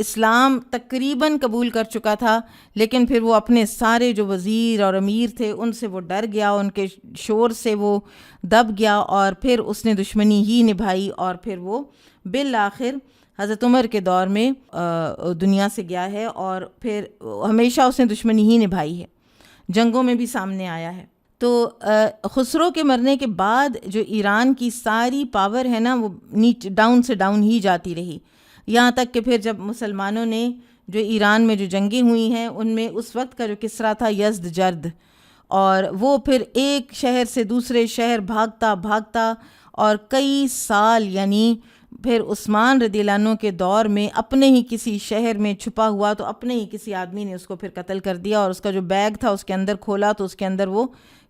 اسلام تقریباً قبول کر چکا تھا، لیکن پھر وہ اپنے سارے جو وزیر اور امیر تھے ان سے وہ ڈر گیا، ان کے شور سے وہ دب گیا، اور پھر اس نے دشمنی ہی نبھائی، اور پھر وہ بالآخر حضرت عمر کے دور میں دنیا سے گیا ہے، اور پھر ہمیشہ اس نے دشمنی ہی نبھائی ہے، جنگوں میں بھی سامنے آیا ہے۔ تو خسرو کے مرنے کے بعد جو ایران کی ساری پاور ہے نا وہ ڈاؤن سے ڈاؤن ہی جاتی رہی، یہاں تک کہ پھر جب مسلمانوں نے جو ایران میں جو جنگیں ہوئی ہیں ان میں اس وقت کا جو کسریٰ تھا یزدجرد، اور وہ پھر ایک شہر سے دوسرے شہر بھاگتا اور کئی سال، یعنی پھر عثمان رضی اللہ عنہ کے دور میں اپنے ہی کسی شہر میں چھپا ہوا تو اپنے ہی کسی آدمی نے اس کو پھر قتل کر دیا، اور اس کا جو بیگ تھا اس کے اندر کھولا تو اس کے اندر وہ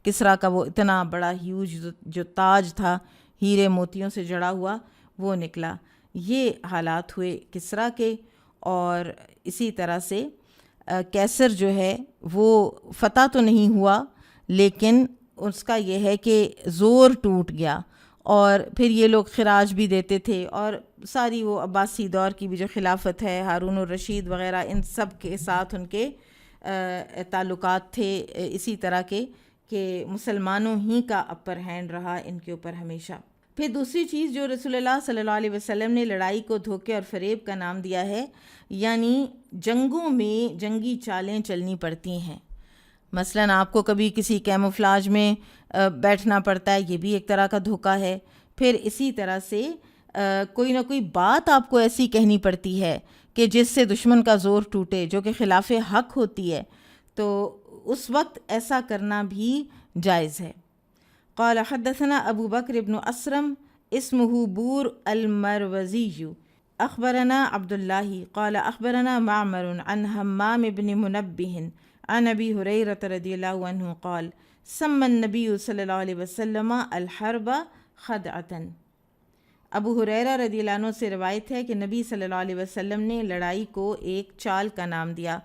کسریٰ کا وہ اتنا بڑا ہیوج جو تاج تھا ہیرے موتیوں سے جڑا ہوا وہ نکلا۔ یہ حالات ہوئے کسریٰ کے، اور اسی طرح سے کیسر جو ہے وہ فتح تو نہیں ہوا، لیکن اس کا یہ ہے کہ زور ٹوٹ گیا، اور پھر یہ لوگ خراج بھی دیتے تھے، اور ساری وہ عباسی دور کی بھی جو خلافت ہے، ہارون الرشید وغیرہ، ان سب کے ساتھ ان کے تعلقات تھے اسی طرح کے کہ مسلمانوں ہی کا اپر ہینڈ رہا ان کے اوپر ہمیشہ۔ پھر دوسری چیز جو رسول اللہ صلی اللہ علیہ وسلم نے لڑائی کو دھوکے اور فریب کا نام دیا ہے، یعنی جنگوں میں جنگی چالیں چلنی پڑتی ہیں۔ مثلاً آپ کو کبھی کسی کیموفلاج میں بیٹھنا پڑتا ہے، یہ بھی ایک طرح کا دھوکہ ہے۔ پھر اسی طرح سے کوئی نہ کوئی بات آپ کو ایسی کہنی پڑتی ہے کہ جس سے دشمن کا زور ٹوٹے، جو کہ خلاف حق ہوتی ہے، تو اس وقت ایسا کرنا بھی جائز ہے۔ قال حدثنا ابو بکر ابن اسرم اسمه بور المروزی اخبرنا عبد اللہ قال اخبرنا معمر عن حمام بن منبہ عن ابی ہریرہ رضی اللہ عنہ قال سمى النبی صلی اللہ علیہ وسلم الحرب خدعۃ۔ ابو ہریرہ رضی اللہ عنہ سے روایت ہے کہ نبی صلی اللہ علیہ وسلم نے لڑائی کو ایک چال کا نام دیا،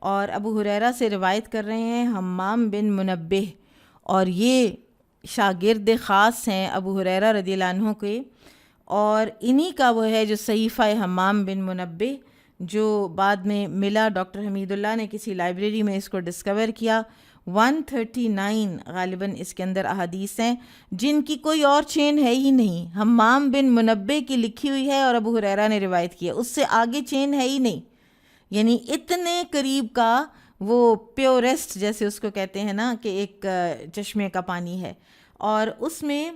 اور ابو ہریرہ سے روایت کر رہے ہیں حمام بن منبہ، اور یہ شاگرد خاص ہیں ابو ہریرہ رضی اللہ عنہ کے، اور انہی کا وہ ہے جو صحیفہ حمام بن منبہ جو بعد میں ملا، ڈاکٹر حمید اللہ نے کسی لائبریری میں اس کو ڈسکور کیا۔ 139 غالباً اس کے اندر احادیث ہیں جن کی کوئی اور چین ہے ہی نہیں، حمام بن منبہ کی لکھی ہوئی ہے اور ابو ہریرہ نے روایت کی ہے، اس سے آگے چین ہے ہی نہیں، یعنی اتنے قریب کا وہ پیورسٹ جیسے اس کو کہتے ہیں نا کہ ایک چشمے کا پانی ہے۔ اور اس میں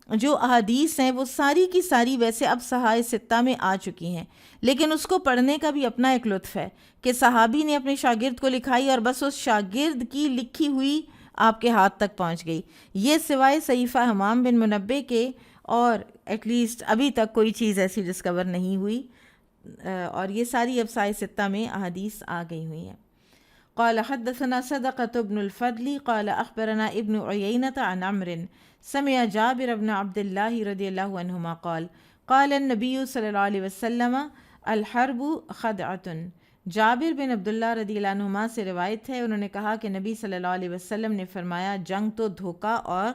جو احادیث ہیں وہ ساری کی ساری ویسے اب صحائح ستہ میں آ چکی ہیں، لیکن اس کو پڑھنے کا بھی اپنا ایک لطف ہے کہ صحابی نے اپنے شاگرد کو لکھائی اور بس اس شاگرد کی لکھی ہوئی آپ کے ہاتھ تک پہنچ گئی۔ یہ سوائے صحیفہ حمام بن منبہ کے اور ایٹ لیسٹ ابھی تک کوئی چیز ایسی ڈسکور نہیں ہوئی، اور یہ ساری اب صحائح ستہ میں احادیث آ گئی ہوئی ہیں۔ قال حدثنا صدقة بن الفضل قال اخبرنا ابن عيينة عن عمرو سمع جابر بن عبد الله رضي الله عنهما قال قال النبي صلی اللہ علیہ وسلم الحرب خدعة۔ جابر بن عبداللہ رضی اللہ عنہما سے روایت ہے، انہوں نے کہا کہ نبی صلی اللہ علیہ وسلم نے فرمایا جنگ تو دھوکہ اور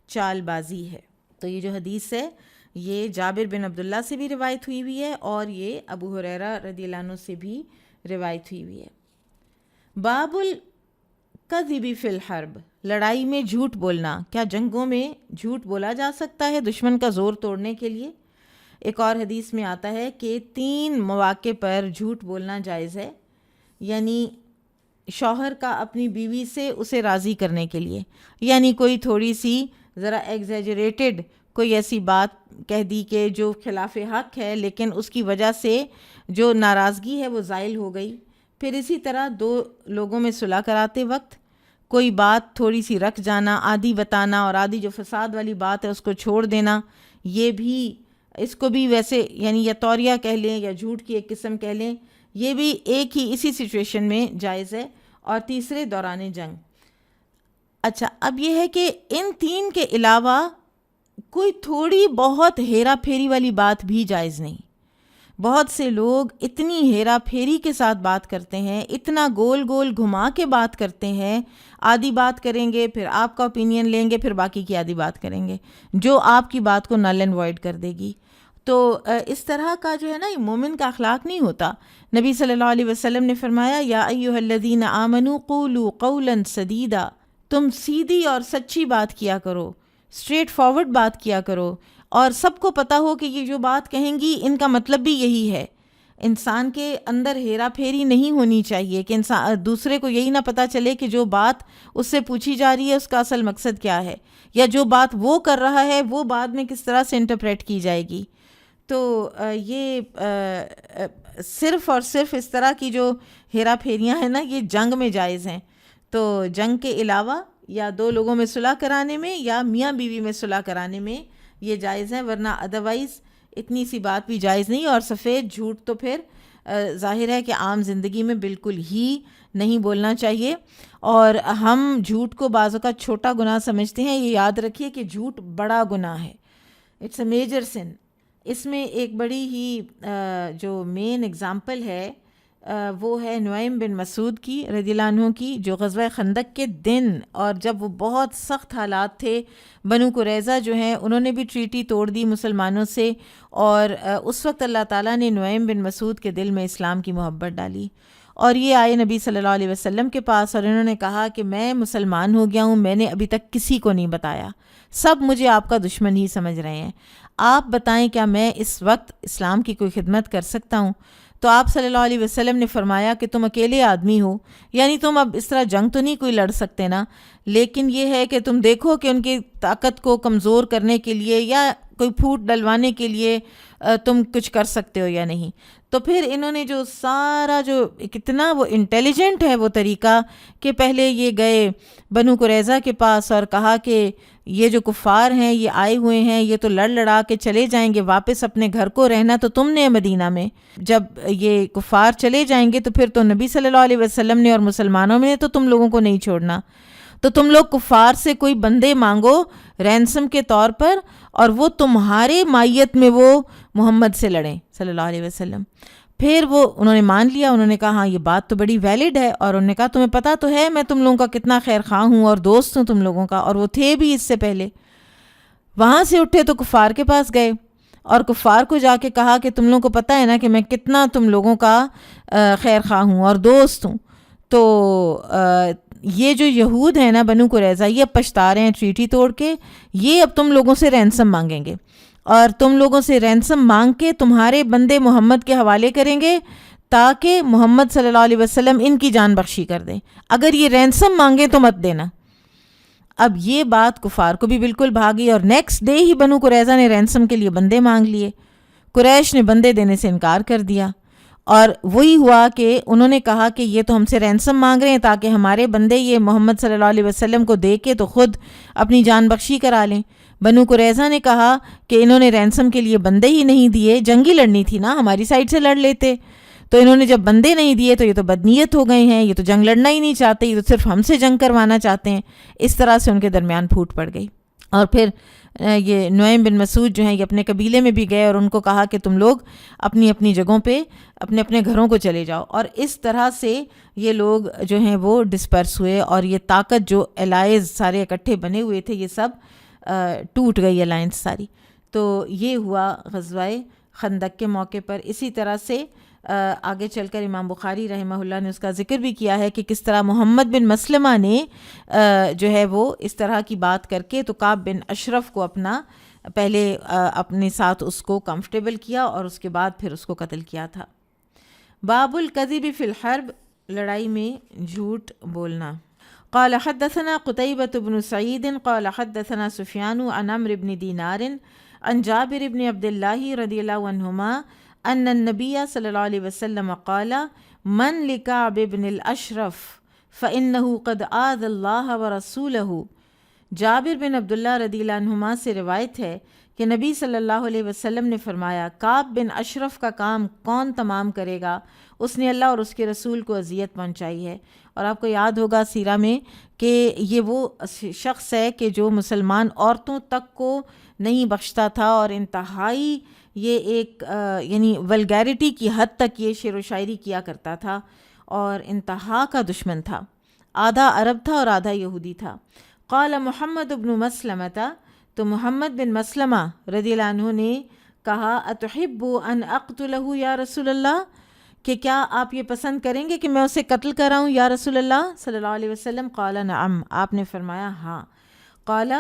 چال بازی ہے۔ تو یہ جو حدیث ہے یہ جابر بن عبداللہ سے بھی روایت ہوئی ہے اور یہ ابو ہریرہ رضی اللہ عنہ سے بھی روایت ہوئی ہے۔ باب الکذب فی الحرب، لڑائی میں جھوٹ بولنا، کیا جنگوں میں جھوٹ بولا جا سکتا ہے دشمن کا زور توڑنے کے لیے؟ ایک اور حدیث میں آتا ہے کہ 3 مواقع پر جھوٹ بولنا جائز ہے، یعنی شوہر کا اپنی بیوی سے اسے راضی کرنے کے لیے، یعنی کوئی تھوڑی سی ذرا ایگزیجریٹڈ کوئی ایسی بات کہہ دی کہ جو خلاف حق ہے لیکن اس کی وجہ سے جو ناراضگی ہے وہ زائل ہو گئی۔ پھر اسی طرح 2 لوگوں میں صلح کراتے وقت کوئی بات تھوڑی سی رکھ جانا، آدھی بتانا اور آدھی جو فساد والی بات ہے اس کو چھوڑ دینا، یہ بھی اس کو بھی ویسے یعنی یا توریہ کہہ لیں یا جھوٹ کی ایک قسم کہہ لیں، یہ بھی ایک ہی اسی سچویشن میں جائز ہے۔ اور تیسرے دوران جنگ۔ اچھا، اب یہ ہے کہ ان 3 کے علاوہ کوئی تھوڑی بہت ہیرا پھیری والی بات بھی جائز نہیں۔ بہت سے لوگ اتنی ہیرا پھیری کے ساتھ بات کرتے ہیں، اتنا گول گول گھما کے بات کرتے ہیں، آدھی بات کریں گے پھر آپ کا اوپینین لیں گے پھر باقی کی آدھی بات کریں گے جو آپ کی بات کو نل اینڈ وائڈ کر دے گی۔ تو اس طرح کا جو ہے نا یہ مومن کا اخلاق نہیں ہوتا۔ نبی صلی اللہ علیہ وسلم نے فرمایا یا ایھا الذین آمنوا قولوا قولا سدیدا، تم سیدھی اور سچی بات کیا کرو، اسٹریٹ فارورڈ بات کیا کرو، اور سب کو پتہ ہو کہ یہ جو بات کہیں گی ان کا مطلب بھی یہی ہے۔ انسان کے اندر ہیرا پھیری نہیں ہونی چاہیے کہ انسان دوسرے کو یہی نہ پتہ چلے کہ جو بات اس سے پوچھی جا رہی ہے اس کا اصل مقصد کیا ہے، یا جو بات وہ کر رہا ہے وہ بعد میں کس طرح سے انٹرپریٹ کی جائے گی۔ تو یہ صرف اور صرف اس طرح کی جو ہیرا پھیریاں ہیں نا یہ جنگ میں جائز ہیں۔ تو جنگ کے علاوہ یا 2 لوگوں میں صلح کرانے میں یا میاں بیوی میں صلح کرانے میں یہ جائز ہے، ورنہ ادروائز اتنی سی بات بھی جائز نہیں۔ اور سفید جھوٹ تو پھر ظاہر ہے کہ عام زندگی میں بالکل ہی نہیں بولنا چاہیے، اور ہم جھوٹ کو بعض اوقات چھوٹا گناہ سمجھتے ہیں۔ یہ یاد رکھیے کہ جھوٹ بڑا گناہ ہے، اٹس اے میجر سن۔ اس میں ایک بڑی ہی جو مین اگزامپل ہے وہ ہے نعیم بن مسعود کی رضی اللہ عنہ کی، جو غزوہ خندق کے دن، اور جب وہ بہت سخت حالات تھے، بنو قریظہ جو ہیں انہوں نے بھی ٹریٹی توڑ دی مسلمانوں سے، اور اس وقت اللہ تعالیٰ نے نعیم بن مسعود کے دل میں اسلام کی محبت ڈالی، اور یہ آئے نبی صلی اللہ علیہ وسلم کے پاس، اور انہوں نے کہا کہ میں مسلمان ہو گیا ہوں، میں نے ابھی تک کسی کو نہیں بتایا، سب مجھے آپ کا دشمن ہی سمجھ رہے ہیں، آپ بتائیں کیا میں اس وقت اسلام کی کوئی خدمت کر سکتا ہوں؟ تو آپ صلی اللہ علیہ وسلم نے فرمایا کہ تم اکیلے آدمی ہو، یعنی تم اب اس طرح جنگ تو نہیں کوئی لڑ سکتے نا، لیکن یہ ہے کہ تم دیکھو کہ ان کی طاقت کو کمزور کرنے کے لیے یا کوئی پھوٹ ڈلوانے کے لیے تم کچھ کر سکتے ہو یا نہیں۔ تو پھر انہوں نے جو سارا جو کتنا وہ انٹیلیجنٹ ہے وہ طریقہ کہ پہلے یہ گئے بنو قریظہ کے پاس اور کہا کہ یہ جو کفار ہیں یہ آئے ہوئے ہیں، یہ تو لڑ لڑا کے چلے جائیں گے واپس اپنے گھر کو، رہنا تو تم نے مدینہ میں، جب یہ کفار چلے جائیں گے تو پھر تو نبی صلی اللہ علیہ وسلم نے اور مسلمانوں میں نے تو تم لوگوں کو نہیں چھوڑنا، تو تم لوگ کفار سے کوئی بندے مانگو رینسم کے طور پر، اور وہ تمہارے مائیت میں وہ محمد سے لڑیں صلی اللہ علیہ وسلم۔ پھر وہ انہوں نے مان لیا، انہوں نے کہا ہاں یہ بات تو بڑی ویلڈ ہے، اور انہوں نے کہا تمہیں پتہ تو ہے میں تم لوگوں کا کتنا خیر خواہ ہوں اور دوست ہوں تم لوگوں کا، اور وہ تھے بھی اس سے پہلے۔ وہاں سے اٹھے تو کفار کے پاس گئے اور کفار کو جا کے کہا کہ تم لوگوں کو پتہ ہے نا کہ میں کتنا تم لوگوں کا خیر خواہ ہوں اور دوست ہوں، تو یہ جو یہود ہیں نا بنو قریظہ، یہ اب پچھتا رہے ہیں ٹریٹی توڑ کے، یہ اب تم لوگوں سے رینسم مانگیں گے، اور تم لوگوں سے رینسم مانگ کے تمہارے بندے محمد کے حوالے کریں گے تاکہ محمد صلی اللہ علیہ وسلم ان کی جان بخشی کر دیں، اگر یہ رینسم مانگیں تو مت دینا۔ اب یہ بات کفار کو بھی بالکل بھاگی، اور نیکسٹ ڈے ہی بنو قریظہ نے رینسم کے لیے بندے مانگ لیے، قریش نے بندے دینے سے انکار کر دیا، اور وہی ہوا کہ انہوں نے کہا کہ یہ تو ہم سے رینسم مانگ رہے ہیں تاکہ ہمارے بندے یہ محمد صلی اللہ علیہ وسلم کو دے کے تو خود اپنی جان بخشی کرا لیں۔ بنو قریظہ نے کہا کہ انہوں نے رینسم کے لیے بندے ہی نہیں دیے، جنگی لڑنی تھی نا، ہماری سائڈ سے لڑ لیتے، تو انہوں نے جب بندے نہیں دیے تو یہ تو بدنیت ہو گئے ہیں، یہ تو جنگ لڑنا ہی نہیں چاہتے، یہ تو صرف ہم سے جنگ کروانا چاہتے ہیں۔ اس طرح سے ان کے درمیان پھوٹ پڑ گئی، اور پھر یہ نعیم بن مسعود جو ہیں یہ اپنے قبیلے میں بھی گئے اور ان کو کہا کہ تم لوگ اپنی اپنی جگہوں پہ اپنے اپنے گھروں کو چلے جاؤ، اور اس طرح سے یہ لوگ جو ہیں وہ ڈسپرس ہوئے، اور یہ طاقت جو الائز سارے اکٹھے بنے ہوئے تھے یہ سب ٹوٹ گئی الائنس ساری۔ تو یہ ہوا غزوہ خندق کے موقع پر۔ اسی طرح سے آگے چل کر امام بخاری رحمہ اللہ نے اس کا ذکر بھی کیا ہے کہ کس طرح محمد بن مسلمہ نے جو ہے وہ اس طرح کی بات کر کے تو کعب بن اشرف کو اپنا پہلے اپنے ساتھ اس کو کمفرٹیبل کیا اور اس کے بعد پھر اس کو قتل کیا تھا۔ باب الکذب فی الحرب، لڑائی میں جھوٹ بولنا۔ قال حدثنا قتيبة بن سعيد قال حدثنا سفيان عن عمرو بن دينار عن جابر بن عبد الله رضي الله عنهما أن النبي صلى الله عليه وسلم قال من لكعب بن الأشرف فإنه قد آذى الله ورسوله۔ جابر بن عبداللہ رضی اللہ عنہما سے روایت ہے کہ نبی صلی اللہ علیہ وسلم نے فرمایا کعب بن اشرف کا کام کون تمام کرے گا، اس نے اللہ اور اس کے رسول کو اذیت پہنچائی ہے۔ اور آپ کو یاد ہوگا سیرہ میں کہ یہ وہ شخص ہے کہ جو مسلمان عورتوں تک کو نہیں بخشتا تھا، اور انتہائی یہ ایک یعنی ولگیرٹی کی حد تک یہ شعر و شاعری کیا کرتا تھا، اور انتہا کا دشمن تھا، آدھا عرب تھا اور آدھا یہودی تھا۔ قال محمد بن مسلمہ، تو محمد بن مسلمہ رضی اللہ عنہ نے کہا اتحب ان اقتلہ یا رسول اللہ، کہ کیا آپ یہ پسند کریں گے کہ میں اسے قتل کراؤں یا رسول اللہ صلی اللہ علیہ وسلم؟ قال نعم، آپ نے فرمایا ہاں۔ قال،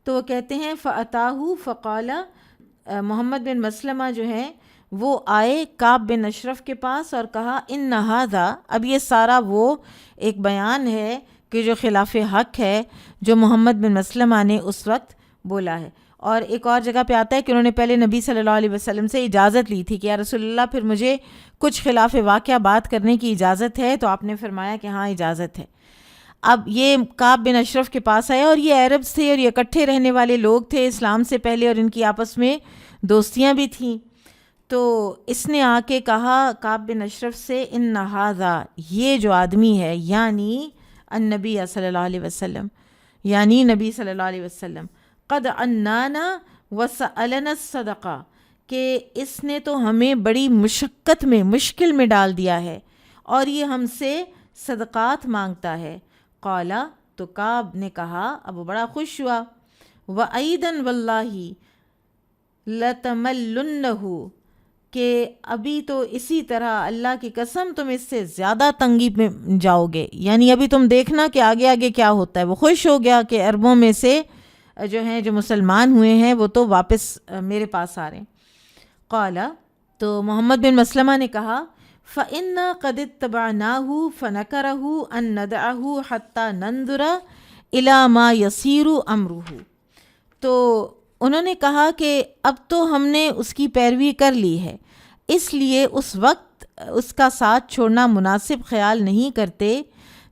تو وہ کہتے ہیں فاتاہ فقال، محمد بن مسلمہ جو ہیں وہ آئے کعب بن اشرف کے پاس اور کہا ان ھذا، اب یہ سارا وہ ایک بیان ہے کہ جو خلاف حق ہے جو محمد بن مسلمہ نے اس وقت بولا ہے۔ اور ایک اور جگہ پہ آتا ہے کہ انہوں نے پہلے نبی صلی اللہ علیہ وسلم سے اجازت لی تھی کہ یا رسول اللہ پھر مجھے کچھ خلاف واقعہ بات کرنے کی اجازت ہے، تو آپ نے فرمایا کہ ہاں اجازت ہے۔ اب یہ کعب بن اشرف کے پاس آیا، اور یہ عربز تھے اور یہ اکٹھے رہنے والے لوگ تھے اسلام سے پہلے، اور ان کی آپس میں دوستیاں بھی تھیں۔ تو اس نے آ کے کہا کعب بن اشرف سے ان ھذا، یہ جو آدمی ہے یعنی النبی صلی اللہ علیہ وسلم، یعنی نبی صلی اللہ علیہ وسلم، قد عنانا وسألنا الصدقہ، کہ اس نے تو ہمیں بڑی مشقت میں مشکل میں ڈال دیا ہے اور یہ ہم سے صدقات مانگتا ہے۔ قالا، تو کعب نے کہا، اب وہ بڑا خوش ہوا، وَأَيْدًا وَاللَّهِ لَتَمَلُّنَّهُ، کہ ابھی تو اسی طرح اللہ کی قسم تم اس سے زیادہ تنگی میں جاؤ گے، یعنی ابھی تم دیکھنا کہ آگے آگے کیا ہوتا ہے۔ وہ خوش ہو گیا کہ عربوں میں سے جو ہیں جو مسلمان ہوئے ہیں وہ تو واپس میرے پاس آ رہے ہیں۔ قالا، تو محمد بن مسلمہ نے کہا، فَإِنَّا قَدِ اتَّبَعْنَاهُ فَنَكَرَهُ أَن نَّدْعَهُ حَتَّى نَنظُرَ إِلَى مَا يَصِيرُ أَمْرُهُ، تو انہوں نے کہا کہ اب تو ہم نے اس کی پیروی کر لی ہے، اس لیے اس وقت اس کا ساتھ چھوڑنا مناسب خیال نہیں کرتے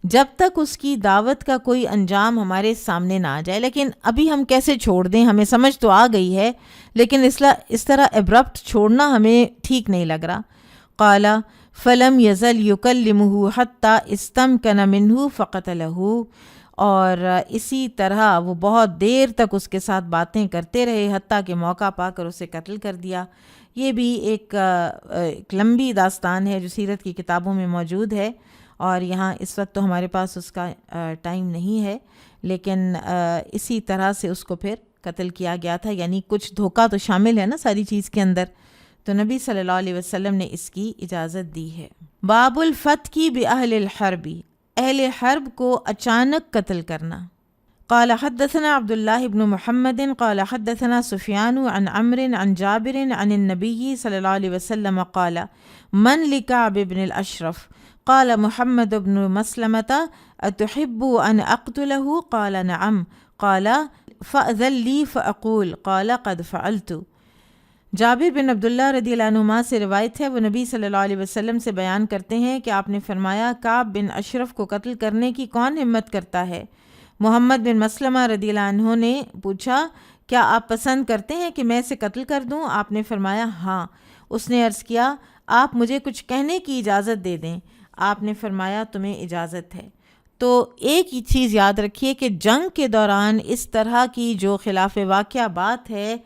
جب تک اس کی دعوت کا کوئی انجام ہمارے سامنے نہ آ جائے۔ لیکن ابھی ہم کیسے چھوڑ دیں، ہمیں سمجھ تو آ گئی ہے لیکن اس طرح ابرپٹ چھوڑنا ہمیں ٹھیک نہیں لگ رہا۔ قالا فلم یزل یکلمہ حتی استمکن منہ فقتلہ، اور اسی طرح وہ بہت دیر تک اس کے ساتھ باتیں کرتے رہے حتیٰ کہ موقع پا کر اسے قتل کر دیا۔ یہ بھی ایک لمبی داستان ہے جو سیرت کی کتابوں میں موجود ہے، اور یہاں اس وقت تو ہمارے پاس اس کا ٹائم نہیں ہے، لیکن اسی طرح سے اس کو پھر قتل کیا گیا تھا، یعنی کچھ دھوکہ تو شامل ہے نا ساری چیز کے اندر، تو نبی صلی اللہ علیہ وسلم نے اس کی اجازت دی ہے۔ باب الفتح بأہل الحرب، اہل حرب کو اچانک قتل کرنا۔ قال حدثنا عبد الله بن محمد قال حدثنا سفیان عن عمرو عن جابر عن النبي صلی اللہ علیہ وسلم قال من لكعب بن الاشرف قال محمد بن مسلمة اتحب ان اقتله قال نعم قال فأذن لي فأقول قال قد فعلت۔ جابر بن عبداللہ رضی اللہ عنہما سے روایت ہے، وہ نبی صلی اللہ علیہ وسلم سے بیان کرتے ہیں کہ آپ نے فرمایا، کعب بن اشرف کو قتل کرنے کی کون ہمت کرتا ہے؟ محمد بن مسلمہ رضی اللہ عنہ نے پوچھا، کیا آپ پسند کرتے ہیں کہ میں اسے قتل کر دوں؟ آپ نے فرمایا ہاں۔ اس نے عرض کیا، آپ مجھے کچھ کہنے کی اجازت دے دیں۔ آپ نے فرمایا تمہیں اجازت ہے۔ تو ایک ہی چیز یاد رکھیے کہ جنگ کے دوران اس طرح کی جو خلاف واقعہ بات ہے،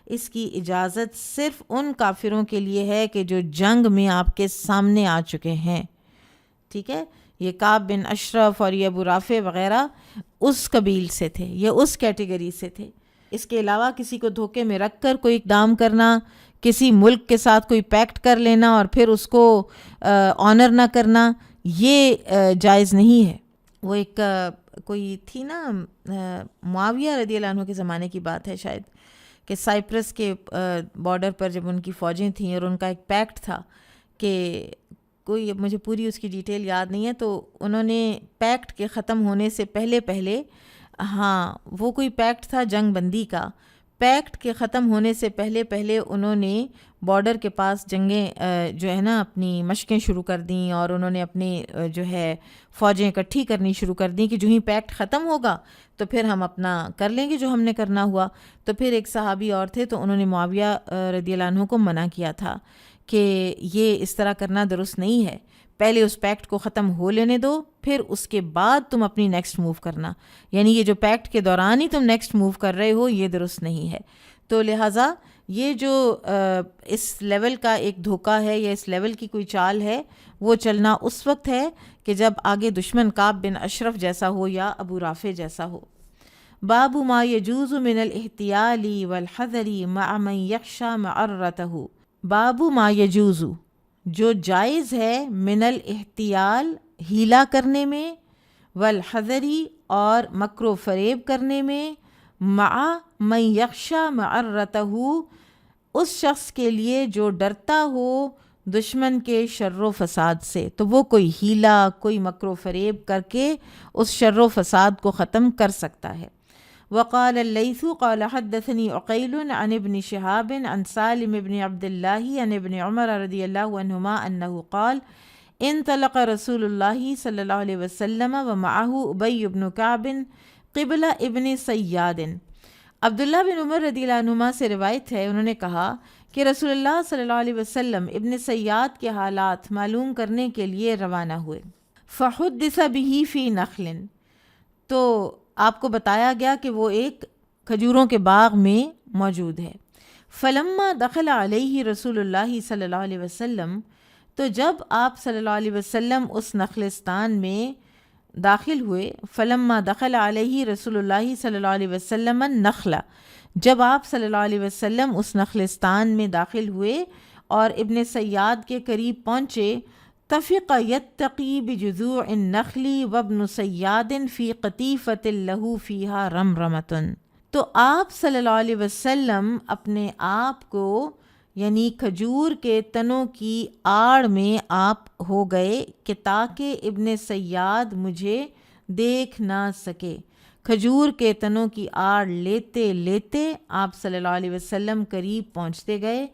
اس کی اجازت صرف ان کافروں کے لیے ہے کہ جو جنگ میں آپ کے سامنے آ چکے ہیں، ٹھیک ہے؟ یہ کعب بن اشرف اور یہ ابو رافع وغیرہ اس قبیل سے تھے، یہ اس کیٹیگری سے تھے۔ اس کے علاوہ کسی کو دھوکے میں رکھ کر کوئی اقدام کرنا، کسی ملک کے ساتھ کوئی پیکٹ کر لینا اور پھر اس کو آنر نہ کرنا، یہ جائز نہیں ہے۔ وہ ایک کوئی تھی نا، معاویہ رضی اللہ عنہ کے زمانے کی بات ہے شاید، کہ سائپرس کے بارڈر پر جب ان کی فوجیں تھیں اور ان کا ایک پیکٹ تھا کہ کوئی، مجھے پوری اس کی ڈیٹیل یاد نہیں ہے، تو انہوں نے پیکٹ کے ختم ہونے سے پہلے ہاں وہ کوئی پیکٹ تھا جنگ بندی کا، پیکٹ کے ختم ہونے سے پہلے انہوں نے بارڈر کے پاس جنگیں جو ہے نا اپنی مشقیں شروع کر دیں، اور انہوں نے اپنی جو ہے فوجیں اکٹھی کرنی شروع کر دیں کہ جو ہی پیکٹ ختم ہوگا تو پھر ہم اپنا کر لیں گے جو ہم نے کرنا ہوا۔ تو پھر ایک صحابی اور تھے، تو انہوں نے معاویہ رضی اللہ عنہ کو منع کیا تھا کہ یہ اس طرح کرنا درست نہیں ہے، پہلے اس پیکٹ کو ختم ہو لینے دو، پھر اس کے بعد تم اپنی نیکسٹ موو کرنا، یعنی یہ جو پیکٹ کے دوران ہی تم نیکسٹ موو کر رہے ہو یہ درست نہیں ہے۔ تو لہٰذا یہ جو اس لیول کا ایک دھوکہ ہے یا اس لیول کی کوئی چال ہے، وہ چلنا اس وقت ہے کہ جب آگے دشمن کعب بن اشرف جیسا ہو یا ابو رافع جیسا ہو۔ باب ما یجوز من الاحتیال والحذر مع من یخشى معرتہ، باب ما یجوز، جو جائز ہے، من الاحتیال، ہیلا کرنے میں، والحذری، اور مکر و فریب کرنے میں، مع من یخشى معرتہ، اس شخص کے لیے جو ڈرتا ہو دشمن کے شر و فساد سے، تو وہ کوئی ہیلا، کوئی مکر و فریب کر کے اس شر و فساد کو ختم کر سکتا ہے۔ وقال اللیث قال حدثنی عقیل عن ابن شہاب عن سالم بن عبد اللہ عن ابن عمر رضی اللہ عنہما انہ قال انطلق رسول اللہ صلی اللہ علیہ وسلم ومعہ ابی بن کعب قبل ابن سیاد۔ عبداللہ بن عمر رضی اللہ عنہما سے روایت ہے، انہوں نے کہا کہ رسول اللہ صلی اللہ علیہ وسلم ابن سیاد کے حالات معلوم کرنے کے لیے روانہ ہوئے۔ فحدث به فی نخل، تو آپ کو بتایا گیا کہ وہ ایک کھجوروں کے باغ میں موجود ہے۔ فلما دخل علیہ رسول اللہ صلی اللہ علیہ وسلم، تو جب آپ صلی اللہ علیہ وسلم اس نخلستان میں داخل ہوئے، فلما دخل علیہ رسول اللہ صلی اللہ علیہ وسلم النخلہ، جب آپ صلی اللہ علیہ وسلم اس نخلستان میں داخل ہوئے اور ابن سیاد کے قریب پہنچے، تفق یتقی بجذوع النخل وابن سیاد فی قطیفۃ لہ فیہا رمرمۃ، تو آپ صلی اللہ علیہ وسلم اپنے آپ کو یعنی کھجور کے تنوں کی آڑ میں آپ ہو گئے کہ تاکہ ابن سیاد مجھے دیکھ نہ سکے۔ کھجور کے تنوں کی آڑ لیتے لیتے آپ صلی اللہ علیہ وسلم قریب پہنچتے گئے،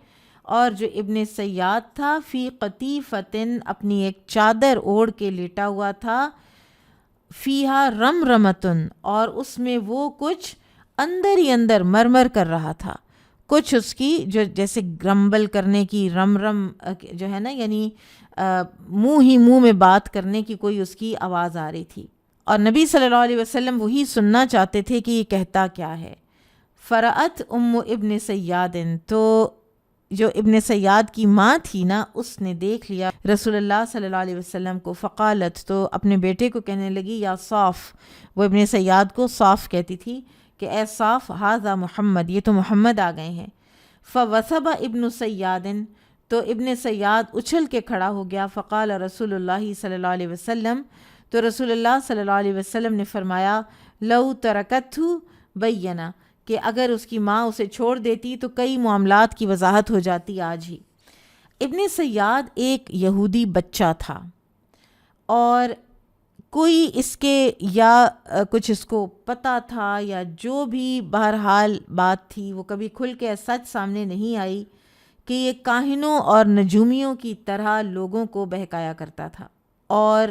اور جو ابن سیاد تھا فی قطیفتن، اپنی ایک چادر اوڑھ کے لیٹا ہوا تھا، فیہا رمرمتن، اور اس میں وہ کچھ اندر ہی اندر مرمر کر رہا تھا، کچھ اس کی جو جیسے گرمبل کرنے کی، رم جو ہے نا، یعنی منہ ہی منہ میں بات کرنے کی کوئی اس کی آواز آ رہی تھی، اور نبی صلی اللہ علیہ وسلم وہی سننا چاہتے تھے کہ یہ کہتا کیا ہے۔ فرأت ام ابن سیاد، تو جو ابن سیاد کی ماں تھی نا، اس نے دیکھ لیا رسول اللہ صلی اللہ علیہ وسلم کو، فقالت، تو اپنے بیٹے کو کہنے لگی، یا صاف، وہ ابن سیاد کو صاف کہتی تھی کہ اے صاف، ھذا محمد، یہ تو محمد آ گئے ہیں۔ فوثب ابن سیاد، تو ابن سیاد اچھل کے کھڑا ہو گیا، فقال رسول اللہ صلی اللہ علیہ وسلم، تو رسول اللہ صلی اللہ علیہ وسلم نے فرمایا، لو ترکتہ بینا، کہ اگر اس کی ماں اسے چھوڑ دیتی تو کئی معاملات کی وضاحت ہو جاتی آج ہی۔ ابن سیاد ایک یہودی بچہ تھا، اور کوئی اس کے یا کچھ اس کو پتہ تھا یا جو بھی بہرحال بات تھی، وہ کبھی کھل کے سچ سامنے نہیں آئی کہ یہ کاہنوں اور نجومیوں کی طرح لوگوں کو بہکایا کرتا تھا، اور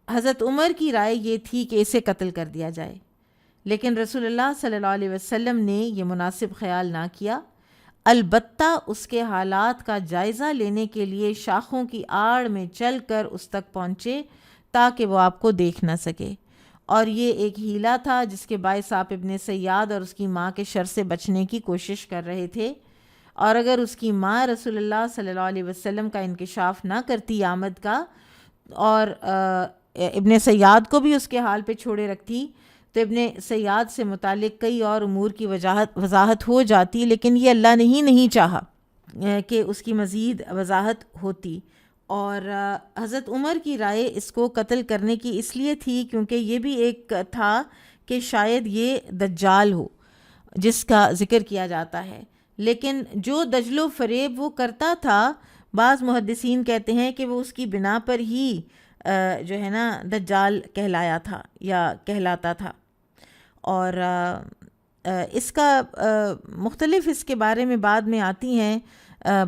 حضرت عمر کی رائے یہ تھی کہ اسے قتل کر دیا جائے، لیکن رسول اللہ صلی اللہ علیہ وسلم نے یہ مناسب خیال نہ کیا، البتہ اس کے حالات کا جائزہ لینے کے لیے شاخوں کی آڑ میں چل کر اس تک پہنچے تاکہ وہ آپ کو دیکھ نہ سکے، اور یہ ایک ہیلا تھا جس کے باعث آپ ابن سیاد اور اس کی ماں کے شر سے بچنے کی کوشش کر رہے تھے، اور اگر اس کی ماں رسول اللہ صلی اللہ علیہ وسلم کا انکشاف نہ کرتی آمد کا، اور ابن سیاد کو بھی اس کے حال پہ چھوڑے رکھتی، تو ابن سیاد سے متعلق کئی اور امور کی وضاحت ہو جاتی، لیکن یہ اللہ نے ہی نہیں چاہا کہ اس کی مزید وضاحت ہوتی، اور حضرت عمر کی رائے اس کو قتل کرنے کی اس لیے تھی کیونکہ یہ بھی ایک تھا کہ شاید یہ دجال ہو جس کا ذکر کیا جاتا ہے، لیکن جو دجل و فریب وہ کرتا تھا، بعض محدثین کہتے ہیں کہ وہ اس کی بنا پر ہی جو ہے نا دجال کہلایا تھا یا کہلاتا تھا، اور اس کا مختلف اس کے بارے میں بعد میں آتی ہیں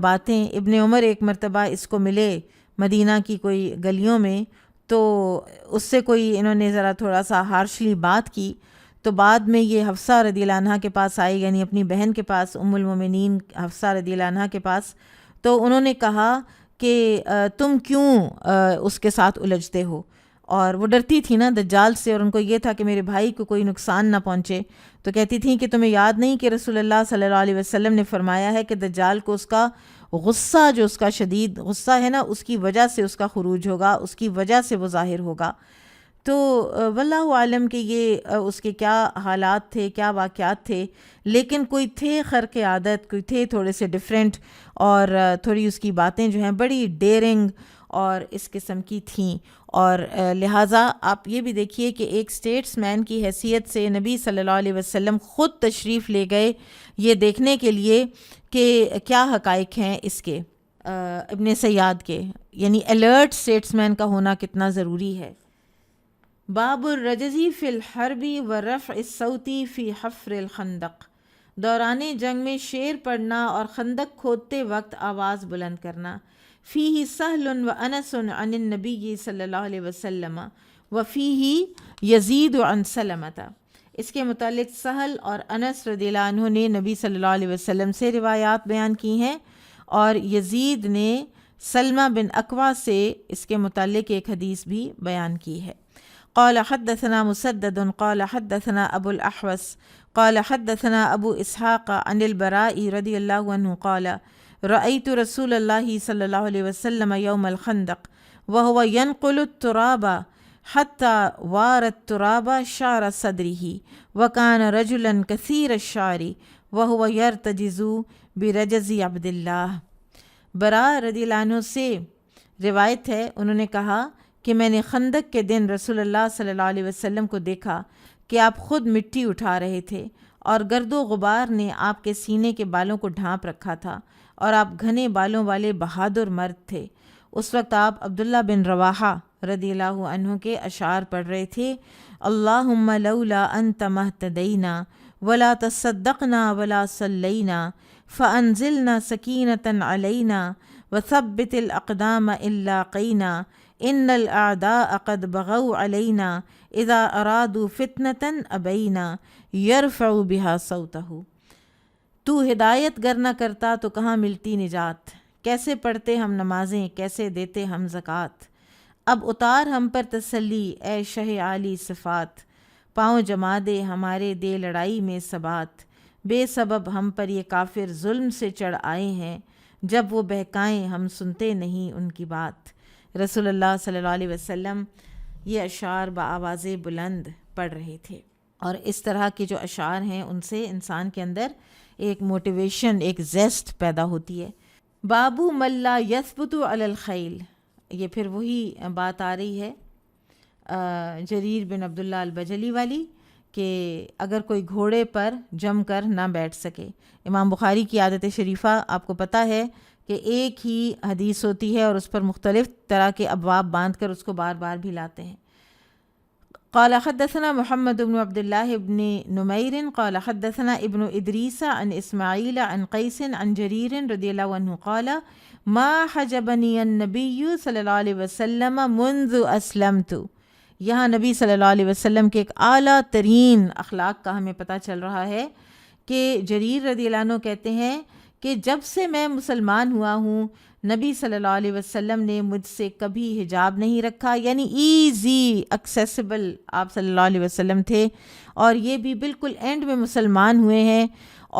باتیں۔ ابن عمر ایک مرتبہ اس کو ملے مدینہ کی کوئی گلیوں میں، تو اس سے کوئی انہوں نے ذرا تھوڑا سا ہارشلی بات کی، تو بعد میں یہ حفصہ رضی اللہ عنہ کے پاس آئی، یعنی اپنی بہن کے پاس، ام المومنین حفصہ رضی اللہ عنہ کے پاس، تو انہوں نے کہا کہ تم کیوں اس کے ساتھ الجھتے ہو، اور وہ ڈرتی تھی نا دجال سے، اور ان کو یہ تھا کہ میرے بھائی کو کوئی نقصان نہ پہنچے، تو کہتی تھیں کہ تمہیں یاد نہیں کہ رسول اللہ صلی اللہ علیہ وسلم نے فرمایا ہے کہ دجال کو اس کا غصہ، جو اس کا شدید غصہ ہے نا، اس کی وجہ سے اس کا خروج ہوگا، اس کی وجہ سے وہ ظاہر ہوگا۔ تو واللہ عالم کہ یہ اس کے کیا حالات تھے، کیا واقعات تھے، لیکن کوئی تھے خرق عادت، کوئی تھے تھوڑے سے ڈیفرنٹ، اور تھوڑی اس کی باتیں جو ہیں بڑی ڈیرنگ اور اس قسم کی تھیں، اور لہٰذا آپ یہ بھی دیکھیے کہ ایک اسٹیٹس مین کی حیثیت سے نبی صلی اللہ علیہ وسلم خود تشریف لے گئے یہ دیکھنے کے لیے کہ کیا حقائق ہیں اس کے، ابن سیاد کے، یعنی الرٹ اسٹیٹس مین کا ہونا کتنا ضروری ہے۔ باب الرجزی فی الحرب و رفع الصوت فی حفر الخندق، دوران جنگ میں شعر پڑھنا اور خندق کھودتے وقت آواز بلند کرنا۔ فیہ سہل و انس عن النبی صلی اللہ علیہ وسلم و فیہ یزید عن سلمۃ، اس کے متعلق سہل اور انس رضی اللہ عنہ نے نبی صلی اللہ علیہ وسلم سے روایات بیان کی ہیں، اور یزید نے سلمہ بن اکوع سے اس کے متعلق ایک حدیث بھی بیان کی ہے۔ قال حدثنا مسدد قال حدثنا ابو الاحوص قال حدثنا ابو اسحاق عن البراء رضی اللہ عنہ قال رأيت رسول الله صلى الله عليه وسلم يوم الخندق وهو ينقل التراب حتى وار التراب شعر صدره وكان رجلا كثير الشعر وهو يرتجز برجز عبد الله۔ برا رضی اللہ عنہ سے روایت ہے، انہوں نے کہا کہ میں نے خندق کے دن رسول اللہ صلی اللہ علیہ وسلم کو دیکھا کہ آپ خود مٹی اٹھا رہے تھے اور گرد و غبار نے آپ کے سینے کے بالوں کو ڈھانپ رکھا تھا اور آپ گھنے بالوں والے بہادر مرد تھے۔ اس وقت آپ عبداللہ بن رواحہ رضی اللہ عنہ کے اشعار پڑھ رہے تھے، اللہم لولا انت مہتدینا ولا تصدقنا ولا صلینا فانزلنا سکینة علینا وثبت الاقدام الا قینا ان الاعداء قد بغوا علینا اذا ارادوا فتنة ابینا یرفع بها صوتہ۔ تو ہدایت گر نہ کرتا تو کہاں ملتی نجات، کیسے پڑھتے ہم نمازیں، کیسے دیتے ہم زکوٰۃ۔ اب اتار ہم پر تسلی اے شہ عالی صفات، پاؤں جما دے ہمارے دے لڑائی میں ثبات۔ بے سبب ہم پر یہ کافر ظلم سے چڑھ آئے ہیں، جب وہ بہکائیں ہم سنتے نہیں ان کی بات۔ رسول اللہ صلی اللہ علیہ وسلم یہ اشعار بآواز بلند پڑھ رہے تھے، اور اس طرح کے جو اشعار ہیں ان سے انسان کے اندر ایک موٹیویشن، ایک زیسٹ پیدا ہوتی ہے۔ بابو ملا یثبت علی الخیل، یہ پھر وہی بات آ رہی ہے جریر بن عبداللہ البجلی والی، کہ اگر کوئی گھوڑے پر جم کر نہ بیٹھ سکے۔ امام بخاری کی عادت شریفہ آپ کو پتہ ہے کہ ایک ہی حدیث ہوتی ہے اور اس پر مختلف طرح کے ابواب باندھ کر اس کو بار بار بھی لاتے ہیں۔ قال حدثنا محمد بن عبد الله بن نمير قال حدثنا ابن ادریس عن اسماعیل عن قیس عن جریر رضی اللہ عنہ قال ما حجبنی النبی صلی اللہ علیہ وسلم منذ اسلمت۔ یہاں نبی صلی اللہ علیہ وسلم کے ایک اعلیٰ ترین اخلاق کا ہمیں پتہ چل رہا ہے کہ جریر رضی اللہ عنہ کہتے ہیں کہ جب سے میں مسلمان ہوا ہوں نبی صلی اللہ علیہ وسلم نے مجھ سے کبھی حجاب نہیں رکھا، یعنی ایزی ایکسیسیبل آپ صلی اللہ علیہ وسلم تھے، اور یہ بھی بالکل اینڈ میں مسلمان ہوئے ہیں،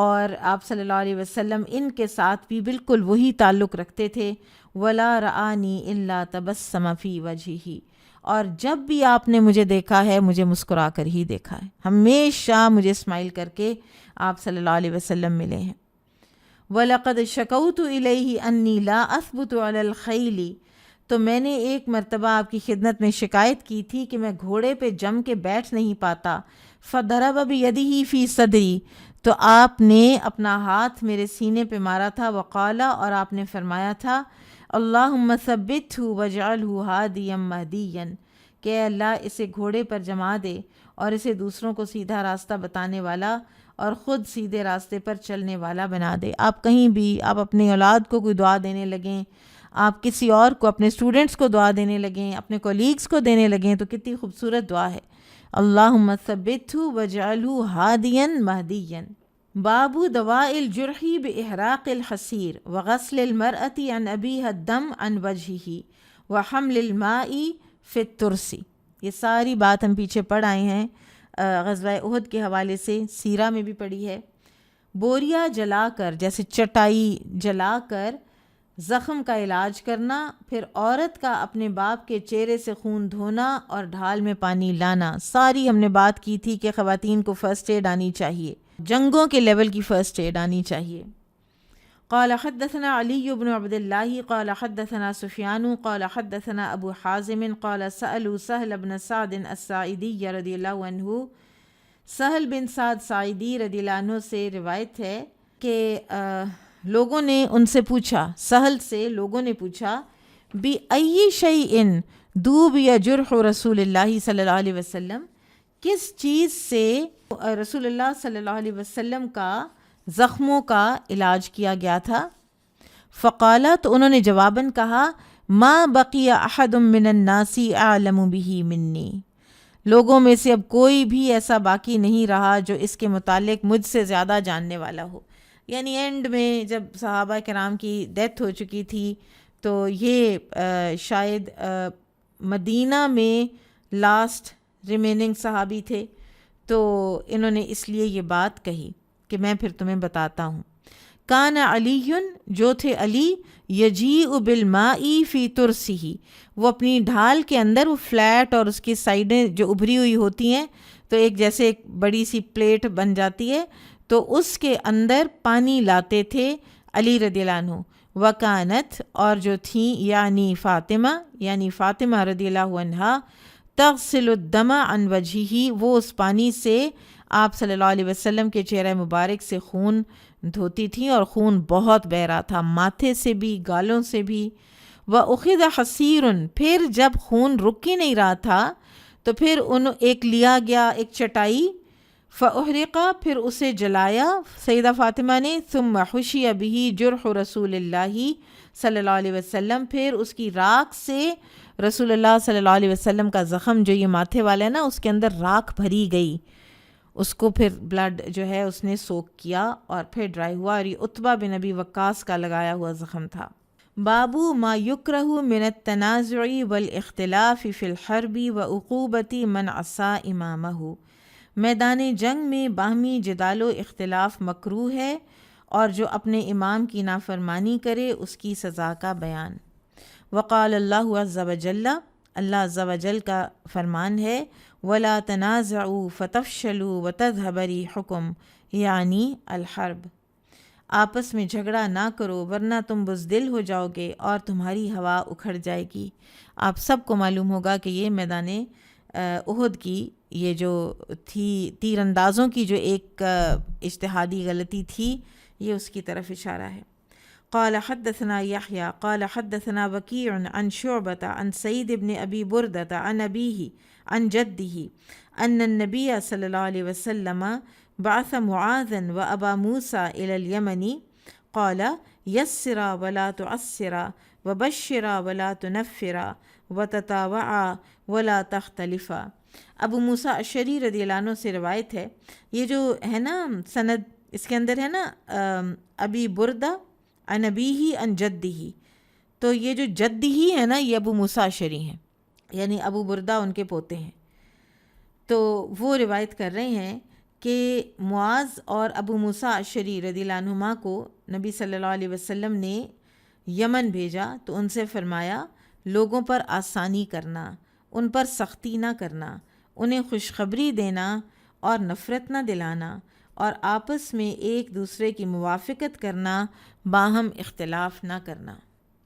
اور آپ صلی اللہ علیہ وسلم ان کے ساتھ بھی بالکل وہی تعلق رکھتے تھے۔ ولا رآنی الا تبسم فی وجہہ، اور جب بھی آپ نے مجھے دیکھا ہے مجھے مسکرا کر ہی دیکھا ہے، ہمیشہ مجھے اسمائل کر کے آپ صلی اللہ علیہ وسلم ملے ہیں۔ وَلَقَدْ شَكَوْتُ إِلَيْهِ أَنِّي لَا أَثْبُتُ عَلَى الْخَيْلِ، تو میں نے ایک مرتبہ آپ کی خدمت میں شکایت کی تھی کہ میں گھوڑے پہ جم کے بیٹھ نہیں پاتا۔ فَضَرَبَ بِيَدِهِ فِي صَدْرِي، تو آپ نے اپنا ہاتھ میرے سینے پہ مارا تھا۔ وقال، اور آپ نے فرمایا تھا، اللہم ثبتہ واجعلہ ہادیا مہدیا، کہ اے اللہ اسے گھوڑے پر جما دے اور اسے دوسروں کو سیدھا راستہ بتانے والا اور خود سیدھے راستے پر چلنے والا بنا دے۔ آپ کہیں بھی آپ اپنی اولاد کو کوئی دعا دینے لگیں، آپ کسی اور کو، اپنے اسٹوڈنٹس کو دعا دینے لگیں، اپنے کولیگز کو دینے لگیں، تو کتنی خوبصورت دعا ہے، اللہم ثبتہ واجعلہ ہادیا مہدیا۔ باب دواء الجرح بإحراق الحصیر وغسل المرأة عن أبيها الدم عن وجهه وحمل الماء في الترس۔ یہ ساری بات ہم پیچھے پڑھ آئے ہیں غزوہ احد کے حوالے سے، سیرہ میں بھی پڑھی ہے۔ بوریا جلا کر، جیسے چٹائی جلا کر زخم کا علاج کرنا، پھر عورت کا اپنے باپ کے چہرے سے خون دھونا اور ڈھال میں پانی لانا، ساری ہم نے بات کی تھی کہ خواتین کو فرسٹ ایڈ آنی چاہیے، جنگوں کے لیول کی فرسٹ ایڈ آنی چاہیے۔ قال حدثنا علی بن عبد اللہ قال حدثنا سفیان قال حدثنا ابو حازم قال سألوا سہل بن سعد الساعدی رضی اللہ عنہ، سہل بن سعد ساعدی رضی اللہ عنہ سے روایت ہے کہ لوگوں نے ان سے پوچھا، سہل سے لوگوں نے پوچھا، بِأَيِّ شَيْءٍ دُوبِيَ جُرْحُ رسول اللہ صلی اللہ علیہ وسلم، کس چیز سے رسول اللہ صلی اللہ علیہ وسلم کا زخموں کا علاج کیا گیا تھا؟ فقال، تو انہوں نے جواباً کہا، ما بقی احد من الناس اعلم به منی، لوگوں میں سے اب کوئی بھی ایسا باقی نہیں رہا جو اس کے متعلق مجھ سے زیادہ جاننے والا ہو۔ یعنی اینڈ میں جب صحابہ کرام کی ڈیتھ ہو چکی تھی تو یہ شاید مدینہ میں لاسٹ ریمیننگ صحابی تھے، تو انہوں نے اس لیے یہ بات کہی کہ میں پھر تمہیں بتاتا ہوں کان علی، جو تھے علی، یجیء بالماء فی ترسہ، وہ اپنی ڈھال کے اندر، وہ فلیٹ اور اس کی سائڈیں جو ابھری ہوئی ہوتی ہیں تو ایک جیسے ایک بڑی سی پلیٹ بن جاتی ہے، تو اس کے اندر پانی لاتے تھے علی رضی اللہ عنہ۔ وکانت، اور جو تھیں، یعنی فاطمہ رضی اللہ عنہا، تغسل الدم عن وجہہ، وہ اس پانی سے آپ صلی اللہ علیہ وسلم کے چہرہ مبارک سے خون دھوتی تھیں، اور خون بہت بہہ رہا تھا، ماتھے سے بھی، گالوں سے بھی۔ وَأُخِذَ حَصِيرٌ، پھر جب خون رک ہی نہیں رہا تھا تو پھر ایک لیا گیا، ایک چٹائی، فَأُحْرِقَ، پھر اسے جلایا سیدہ فاطمہ نے، ثُمَّ حُشِيَ بِهِ جُرْحُ رسول اللہ صلی اللہ علیہ وسلم، پھر اس کی راکھ سے رسول اللہ صلی اللہ علیہ وسلم کا زخم جو یہ ماتھے والا ہے نا، اس کے اندر راکھ بھری گئی، اس کو پھر بلڈ جو ہے اس نے سوک کیا اور پھر ڈرائی ہوا، اور یہ عتبہ بن ابی وقاص کا لگایا ہوا زخم تھا۔ بابو ما یکرہ من التنازع والاختلاف فی الحرب وعقوبۃ من عصا امامہ، میدان جنگ میں باہمی جدال و اختلاف مکروہ ہے، اور جو اپنے امام کی نافرمانی کرے اس کی سزا کا بیان۔ وقال اللہ عز وجل، اللہ عز وجل کا فرمان ہے، وَلَا تَنَازَعُوا فَتَفْشَلُوا وَتَذْهَبَ رِيحُكُمْ، یعنی الحرب، آپس میں جھگڑا نہ کرو ورنہ تم بزدل ہو جاؤ گے اور تمہاری ہوا اکھڑ جائے گی۔ آپ سب کو معلوم ہوگا کہ یہ میدان احد کی یہ جو تھی تیر اندازوں کی جو ایک اجتہادی غلطی تھی، یہ اس کی طرف اشارہ ہے۔ قال حدثنا يحيى قال حدثنا وكيع عن شعبة عن سعيد بن أبي بردة عن أبيه عن جده أن النبي صلى الله عليه وسلم بعث معاذا وأبا موسى إلى اليمن قال يسرا ولا تعسرا وبشرا ولا تنفرا وتتابعا ولا تختلفا۔ ابو موسیٰ اشعری رضی اللہ عنہ سے روایت ہے، یہ جو ہے نا سند اس کے اندر ہے نا ابی بردہ عن ابیہ عن جدہ، تو یہ جو جدہ ہے نا یہ ابو موسیٰ اشعری ہیں، یعنی ابو بردہ ان کے پوتے ہیں۔ تو وہ روایت کر رہے ہیں کہ معاذ اور ابو موسیٰ اشعری رضی اللہ عنہما کو نبی صلی اللہ علیہ وسلم نے یمن بھیجا تو ان سے فرمایا لوگوں پر آسانی کرنا، ان پر سختی نہ کرنا، انہیں خوشخبری دینا اور نفرت نہ دلانا، اور آپس میں ایک دوسرے کی موافقت کرنا، باہم اختلاف نہ کرنا۔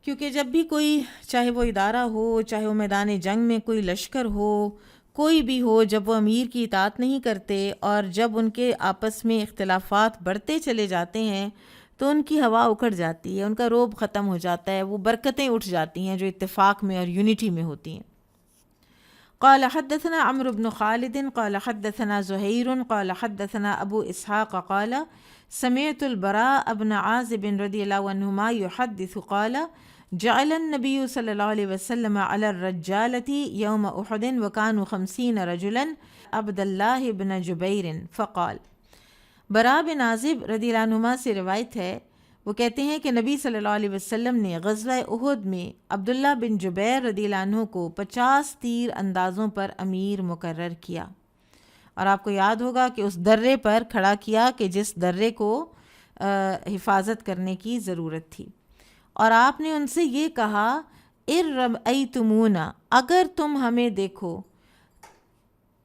کیونکہ جب بھی کوئی، چاہے وہ ادارہ ہو، چاہے وہ میدان جنگ میں کوئی لشکر ہو، کوئی بھی ہو، جب وہ امیر کی اطاعت نہیں کرتے اور جب ان کے آپس میں اختلافات بڑھتے چلے جاتے ہیں تو ان کی ہوا اکھڑ جاتی ہے، ان کا روب ختم ہو جاتا ہے، وہ برکتیں اٹھ جاتی ہیں جو اتفاق میں اور یونٹی میں ہوتی ہیں۔ قال حدثنا عمرو بن خالد قال حدثنا زہیر قال حدثنا ابو اسحاق قال سمعت البراء بن عازب رضی اللہ عنہما یحدث قال جعل النبی صلی اللہ علیہ وسلم علی الرجالة یوم احد وکانوا 50 رجلا عبد اللہ بن جبیر فقال۔ براء بن عازب رضی اللہ عنہما سے روایت ہے، وہ کہتے ہیں کہ نبی صلی اللہ علیہ وسلم نے غزوہ احد میں عبداللہ بن جبیر رضی اللہ عنہ کو 50 تیر اندازوں پر امیر مقرر کیا، اور آپ کو یاد ہوگا کہ اس درے پر کھڑا کیا کہ جس درے کو حفاظت کرنے کی ضرورت تھی، اور آپ نے ان سے یہ کہا ارأیتمونا، اگر تم ہمیں دیکھو،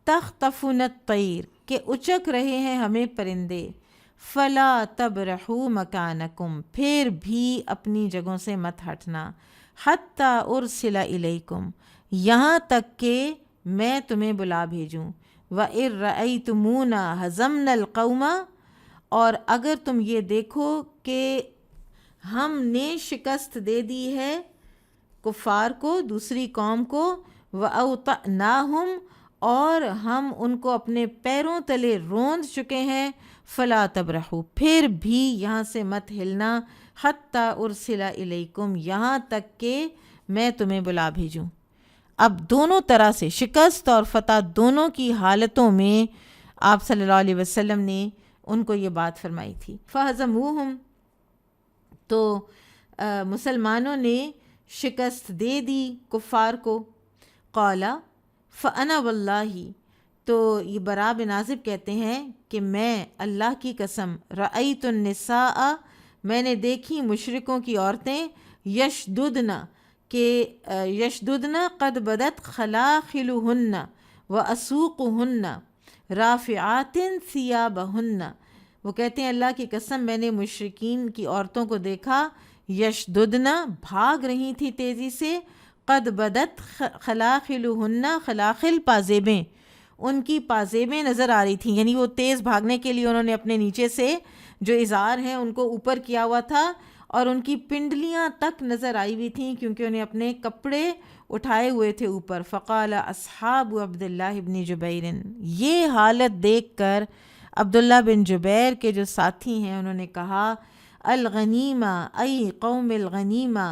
تخطفنا الطیر، کہ اچک رہے ہیں ہمیں پرندے، فلا تبرحوا مکانکم، پھر بھی اپنی جگہوں سے مت ہٹنا، حتی ارسل الیکم، یہاں تک کہ میں تمہیں بلا بھیجوں، وَإِن رَأَيْتُمُونَا هَزَمْنَا الْقَوْمَ، اور اگر تم یہ دیکھو کہ ہم نے شکست دے دی ہے کفار کو، دوسری قوم کو، وَأَوْطَأْنَاهُمْ، اور ہم ان کو اپنے پیروں تلے روند چکے ہیں، فلا تبرحوا، پھر بھی یہاں سے مت ہلنا، حتی ارسل الیکم، یہاں تک کہ میں تمہیں بلا بھیجوں۔ اب دونوں طرح سے شکست اور فتح دونوں کی حالتوں میں آپ صلی اللہ علیہ وسلم نے ان کو یہ بات فرمائی تھی۔ فہزموہم، تو مسلمانوں نے شکست دے دی کفار کو۔ قال فانا واللہ، تو یہ براء بن عازب کہتے ہیں کہ میں اللہ کی قسم، رأیت النساء میں نے دیکھی مشرکوں کی عورتیں یشددن قد بدت خلاخلہن واسوقہن رافعات ثیابہن، وہ کہتے ہیں اللہ کی قسم میں نے مشرکین کی عورتوں کو دیکھا، یشددن بھاگ رہی تھی تیزی سے، قد بدت خلاخلہن خلاخل پازیبیں، ان کی پازیبیں نظر آ رہی تھیں، یعنی وہ تیز بھاگنے کے لیے انہوں نے اپنے نیچے سے جو ازار ہیں ان کو اوپر کیا ہوا تھا اور ان کی پنڈلیاں تک نظر آئی ہوئی تھیں کیونکہ انہیں اپنے کپڑے اٹھائے ہوئے تھے اوپر۔ فقال اصحاب عبداللہ بن جبیر، یہ حالت دیکھ کر عبداللہ بن جبیر کے جو ساتھی ہیں انہوں نے کہا، الغنیمہ ای قوم الغنیمہ،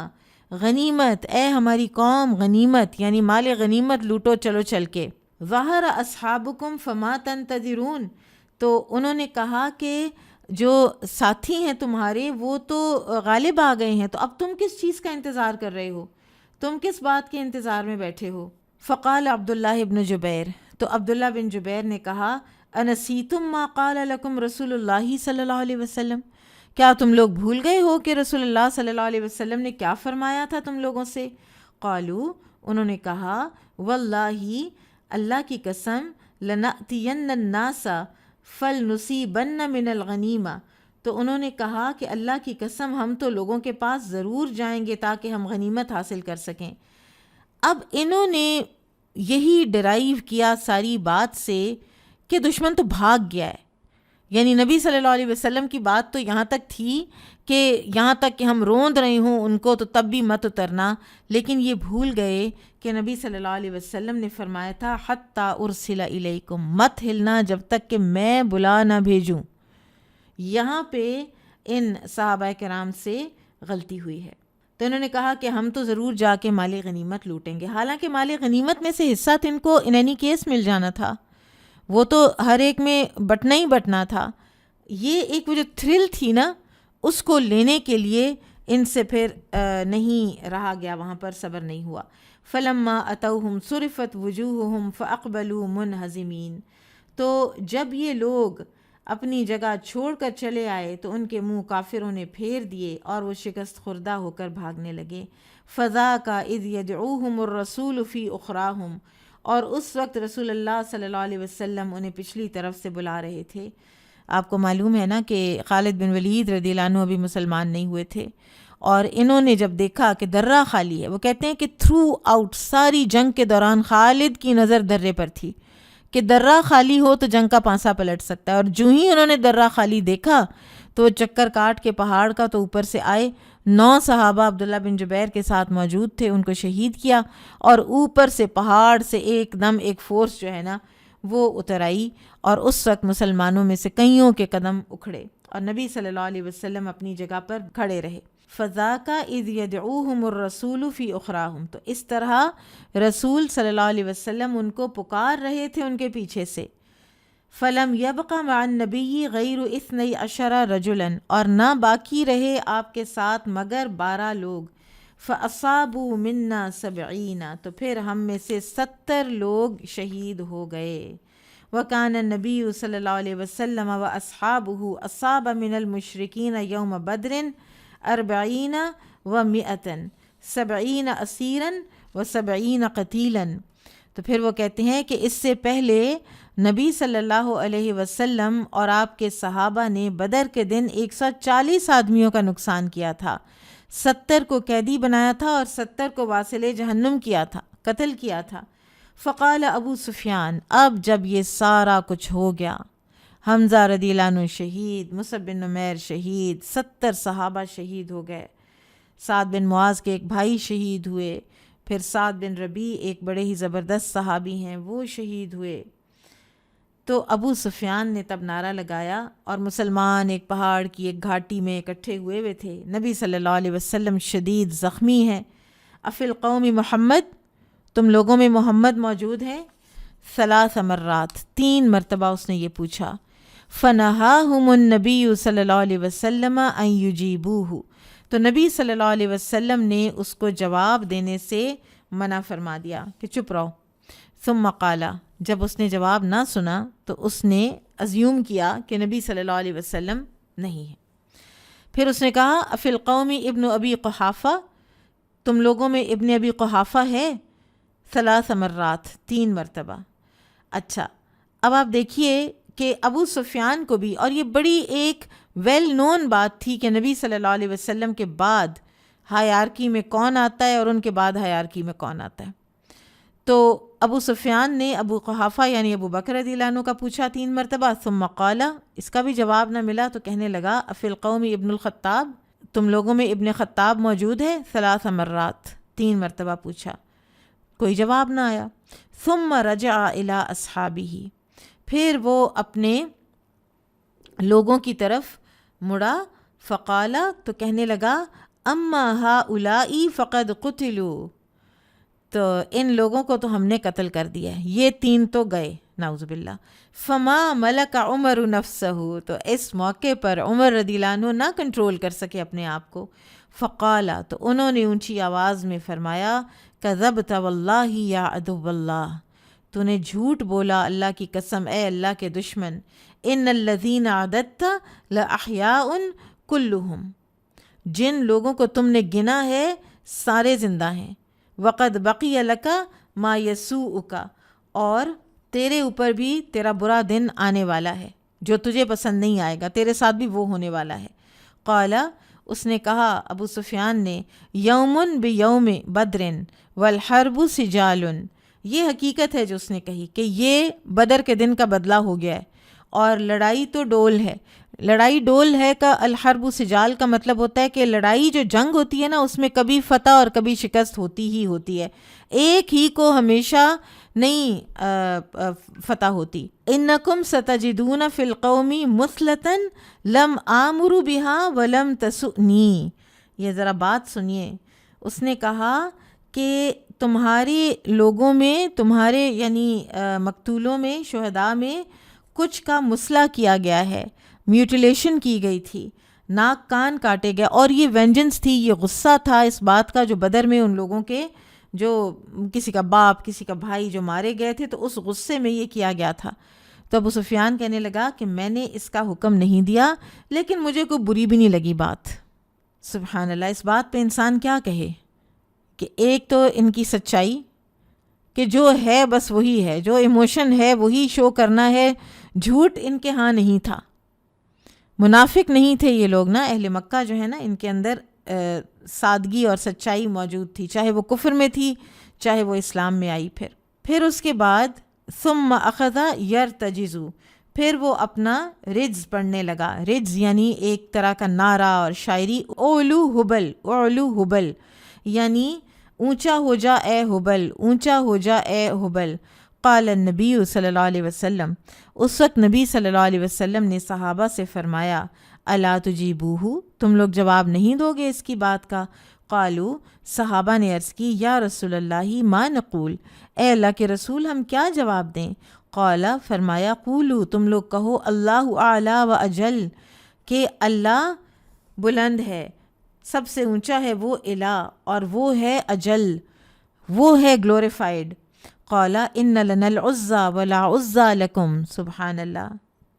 غنیمت اے ہماری قوم، غنیمت یعنی مال غنیمت لوٹو چلو چل کے۔ ظہر اصحابکم فما تنتظرون، تو انہوں نے کہا کہ جو ساتھی ہیں تمہارے وہ تو غالب آ گئے ہیں، تو اب تم کس چیز کا انتظار کر رہے ہو، تم کس بات کے انتظار میں بیٹھے ہو؟ فقال عبداللہ ابن جبیر، تو عبداللہ بن جبیر نے کہا، انسیتم ما قال لکم رسول اللہ صلی اللہ علیہ وسلم، کیا تم لوگ بھول گئے ہو کہ رسول اللہ صلی اللہ علیہ وسلم نے کیا فرمایا تھا تم لوگوں سے؟ قالو، انہوں نے کہا، واللہ اللہ کی قسم، لنأتین الناس فلنصیبن من الغنیمہ، تو انہوں نے کہا کہ اللہ کی قسم ہم تو لوگوں کے پاس ضرور جائیں گے تاکہ ہم غنیمت حاصل کر سکیں۔ اب انہوں نے یہی ڈرائیو کیا ساری بات سے کہ دشمن تو بھاگ گیا ہے، یعنی نبی صلی اللہ علیہ وسلم کی بات تو یہاں تک تھی کہ یہاں تک کہ ہم روند رہے ہوں ان کو تو تب بھی مت اترنا، لیکن یہ بھول گئے کہ نبی صلی اللہ علیہ وسلم نے فرمایا تھا حتی ارسل الیکم، مت ہلنا جب تک کہ میں بلا نہ بھیجوں۔ یہاں پہ ان صحابہ کرام سے غلطی ہوئی ہے، تو انہوں نے کہا کہ ہم تو ضرور جا کے مال غنیمت لوٹیں گے، حالانکہ مال غنیمت میں سے حصہ تو ان کو ان اینی کیس مل جانا تھا، وہ تو ہر ایک میں بٹنا ہی بٹنا تھا۔ یہ ایک وہ جو تھرل تھی نا، اس کو لینے کے لیے ان سے پھر نہیں رہا گیا، وہاں پر صبر نہیں ہوا۔ فلما اتوہم صرفت وجوہہم فاقبلوا منہزمین، تو جب یہ لوگ اپنی جگہ چھوڑ کر چلے آئے تو ان کے منہ کافروں نے پھیر دیے اور وہ شکست خوردہ ہو کر بھاگنے لگے۔ فذاک اذ یدعوہم الرسول فی اخراہم، اور اس وقت رسول اللہ صلی اللہ علیہ وسلم انہیں پچھلی طرف سے بلا رہے تھے۔ آپ کو معلوم ہے نا کہ خالد بن ولید رضی اللہ عنہ ابھی مسلمان نہیں ہوئے تھے، اور انہوں نے جب دیکھا کہ درہ خالی ہے، وہ کہتے ہیں کہ تھرو آؤٹ ساری جنگ کے دوران خالد کی نظر درے پر تھی کہ درہ خالی ہو تو جنگ کا پانسا پلٹ سکتا ہے، اور جو ہی انہوں نے درہ خالی دیکھا تو وہ چکر کاٹ کے پہاڑ کا تو اوپر سے آئے، 9 صحابہ عبداللہ بن جبیر کے ساتھ موجود تھے، ان کو شہید کیا، اور اوپر سے پہاڑ سے ایک دم ایک فورس جو ہے نا وہ اتر آئی، اور اس وقت مسلمانوں میں سے کئیوں کے قدم اکھڑے اور نبی صلی اللہ علیہ وسلم اپنی جگہ پر کھڑے رہے۔ فذاک اذ یدعوہم الرسول فی اخراہم، تو اس طرح رسول صلی اللہ علیہ وسلم ان کو پکار رہے تھے ان کے پیچھے سے۔ فلم یبق مع النبی غیر 12 رجلا، اور نہ باقی رہے آپ کے ساتھ مگر 12 لوگ۔ فاصابوا منا 70، تو پھر ہم میں سے 70 لوگ شہید ہو گئے۔ وکان النبی صلی اللہ علیہ وسلم واصحابہ اصاب من المشرکین یوم بدر 40 و100، 70 اسیرا و70 قتیلا۔ تو پھر وہ کہتے ہیں کہ اس سے پہلے نبی صلی اللہ علیہ وسلم اور آپ کے صحابہ نے بدر کے دن 140 آدمیوں کا نقصان کیا تھا، 70 کو قیدی بنایا تھا اور 70 کو واصل جہنم کیا تھا، قتل کیا تھا۔ فقال ابو سفیان، اب جب یہ سارا کچھ ہو گیا، حمزہ رضی اللہ عنہ شہید، مصعب بن عمیر شہید، 70 صحابہ شہید ہو گئے، سعد بن معاذ کے ایک بھائی شہید ہوئے، پھر سعد بن ربیع ایک بڑے ہی زبردست صحابی ہیں وہ شہید ہوئے، تو ابو سفیان نے تب نعرہ لگایا، اور مسلمان ایک پہاڑ کی ایک گھاٹی میں اکٹھے ہوئے تھے، نبی صلی اللہ علیہ وسلم شدید زخمی ہیں۔ افی القوم محمد، تم لوگوں میں محمد موجود ہیں؟ 3 مرات، 3 مرتبہ اس نے یہ پوچھا۔ فنہاہم النبی صلی اللہ علیہ وسلم ان یجیبوہ، تو نبی صلی اللہ علیہ وسلم نے اس کو جواب دینے سے منع فرما دیا کہ چپ رہو۔ ثم قال، جب اس نے جواب نہ سنا تو اس نے ازیوم کیا کہ نبی صلی اللہ علیہ وسلم نہیں ہے۔ پھر اس نے کہا افی القوم ابن ابی قحافہ، تم لوگوں میں ابن ابی قحافہ ہے؟ 3 مرات، 3 مرتبہ۔ اچھا، اب آپ دیکھیے کہ ابو سفیان کو بھی، اور یہ بڑی ایک ویل نون بات تھی کہ نبی صلی اللہ علیہ وسلم کے بعد ہائرارکی میں کون آتا ہے اور ان کے بعد ہائرارکی میں کون آتا ہے۔ تو ابو سفیان نے ابو قحافہ یعنی ابو بکر رضی اللہ عنہ کا پوچھا 3 مرتبہ، ثم قال، اس کا بھی جواب نہ ملا تو کہنے لگا افی القوم ابن الخطاب، تم لوگوں میں ابن خطاب موجود ہے؟ 3 مرات، 3 مرتبہ پوچھا، کوئی جواب نہ آیا۔ ثم رجع الی اصحابہ، پھر وہ اپنے لوگوں کی طرف مڑا، فقال، تو کہنے لگا اما ہؤلاء فقد قتلوا، تو ان لوگوں کو تو ہم نے قتل کر دیا ہے، یہ 3 تو گئے نعوذ باللہ۔ فما ملک عمر نفسہ، تو اس موقع پر عمر رضی اللہ عنہ نہ کنٹرول کر سکے اپنے آپ کو، فقال، تو انہوں نے اونچی آواز میں فرمایا، کذبت واللہ یا عدو اللہ، تو نے جھوٹ بولا اللہ کی قسم اے اللہ کے دشمن، ان الذین عددت لاحیاء کلہم، جن لوگوں کو تم نے گنا ہے سارے زندہ ہیں، وقد بقی لک ما یسوءک، اور تیرے اوپر بھی تیرا برا دن آنے والا ہے جو تجھے پسند نہیں آئے گا، تیرے ساتھ بھی وہ ہونے والا ہے۔ قال، اس نے کہا ابو سفیان نے، یوم بیوم بدر والحرب سجال، یہ حقیقت ہے جو اس نے کہی کہ یہ بدر کے دن کا بدلہ ہو گیا ہے، اور لڑائی تو ڈول ہے، لڑائی ڈول ہے کا الحرب سجال کا مطلب ہوتا ہے کہ لڑائی جو جنگ ہوتی ہے نا، اس میں کبھی فتح اور کبھی شکست ہوتی ہی ہوتی ہے، ایک ہی کو ہمیشہ نہیں فتح ہوتی۔ انکم ستجدون فی القوم مثلۃ لم آمر بها ولم تسؤنی، یہ ذرا بات سنیے، اس نے کہا کہ تمہارے لوگوں میں، تمہارے یعنی مقتولوں میں، شہداء میں کچھ کا مسلح کیا گیا ہے، میوٹیلیشن کی گئی تھی، ناک کان کاٹے گئے، اور یہ وینجنس تھی، یہ غصہ تھا اس بات کا جو بدر میں ان لوگوں کے، جو کسی کا باپ کسی کا بھائی جو مارے گئے تھے، تو اس غصے میں یہ کیا گیا تھا۔ تو ابو سفیان کہنے لگا کہ میں نے اس کا حکم نہیں دیا، لیکن مجھے کوئی بری بھی نہیں لگی بات۔ سبحان اللہ، اس بات پہ انسان کیا کہے کہ ایک تو ان کی سچائی کہ جو ہے بس وہی ہے، جو ایموشن ہے وہی شو کرنا ہے، جھوٹ ان کے ہاں نہیں تھا، منافق نہیں تھے یہ لوگ نا، اہل مکہ جو ہے نا، ان کے اندر سادگی اور سچائی موجود تھی، چاہے وہ کفر میں تھی چاہے وہ اسلام میں آئی۔ پھر اس کے بعد ثم اخذ یرتجز، پھر وہ اپنا رجز پڑھنے لگا، رجز یعنی ایک طرح کا نعرہ اور شاعری، اولو حبل، اولو حبل یعنی اونچا ہو جا اے حبل، اونچا ہو جا اے حبل۔ قال النبی صلی اللہ علیہ وسلم، اس وقت نبی صلی اللہ علیہ وسلم نے صحابہ سے فرمایا، الا تجیبوہ، تم لوگ جواب نہیں دو گے اس کی بات کا؟ قالو، صحابہ نے عرض کی، یا رسول اللہ ما نقول، اے اللہ کے رسول ہم کیا جواب دیں؟ قال، فرمایا، قولو، تم لوگ کہو، اللہ اعلی و اجل، کہ اللہ بلند ہے، سب سے اونچا ہے وہ الہ، اور وہ ہے اجل، وہ ہے گلوریفائڈ۔ قال ان لنا العزى ولا عزى لكم، سبحان اللہ،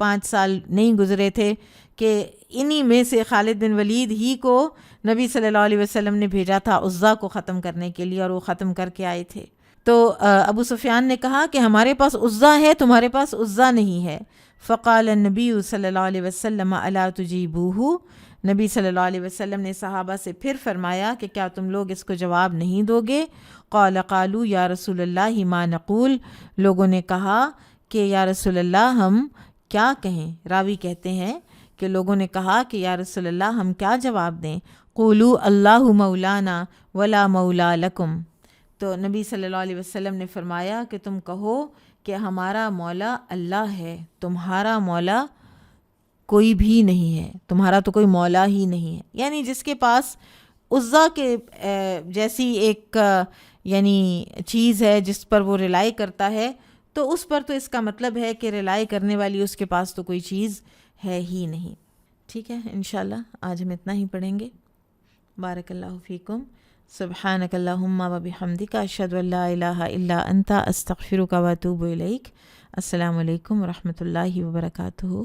5 سال نہیں گزرے تھے کہ انہی میں سے خالد بن ولید ہی کو نبی صلی اللہ علیہ وسلم نے بھیجا تھا عزا کو ختم کرنے کے لیے، اور وہ ختم کر کے آئے تھے۔ تو ابو سفیان نے کہا کہ ہمارے پاس عزا ہے، تمہارے پاس عزا نہیں ہے۔ فقال النبی صلی اللہ علیہ وسلم الا تجیبوہ، نبی صلی اللہ علیہ وسلم نے صحابہ سے پھر فرمایا کہ کیا تم لوگ اس کو جواب نہیں دو گے؟ قال قالوا یا رسول اللہ ما نقول، لوگوں نے کہا کہ یا رسول اللہ ہم کیا کہیں؟ راوی کہتے ہیں کہ لوگوں نے کہا کہ یا رسول اللہ ہم کیا جواب دیں؟ قولوا اللہ مولانا ولا مولا لکم، تو نبی صلی اللہ علیہ وسلم نے فرمایا کہ تم کہو کہ ہمارا مولا اللہ ہے، تمہارا مولا کوئی بھی نہیں ہے، تمہارا تو کوئی مولا ہی نہیں ہے، یعنی جس کے پاس عزا کے جیسی ایک یعنی چیز ہے جس پر وہ ریلائی کرتا ہے، تو اس پر تو اس کا مطلب ہے کہ ریلائی کرنے والی اس کے پاس تو کوئی چیز ہے ہی نہیں۔ ٹھیک ہے، انشاءاللہ آج ہم اتنا ہی پڑھیں گے۔ بارک اللہ فیکم، سبحانک اللہم و بحمدک، اشہد ان لا الہ الا انت، استغفرک و اتوب الیک۔ السلام علیکم و رحمۃ اللہ وبرکاتہ۔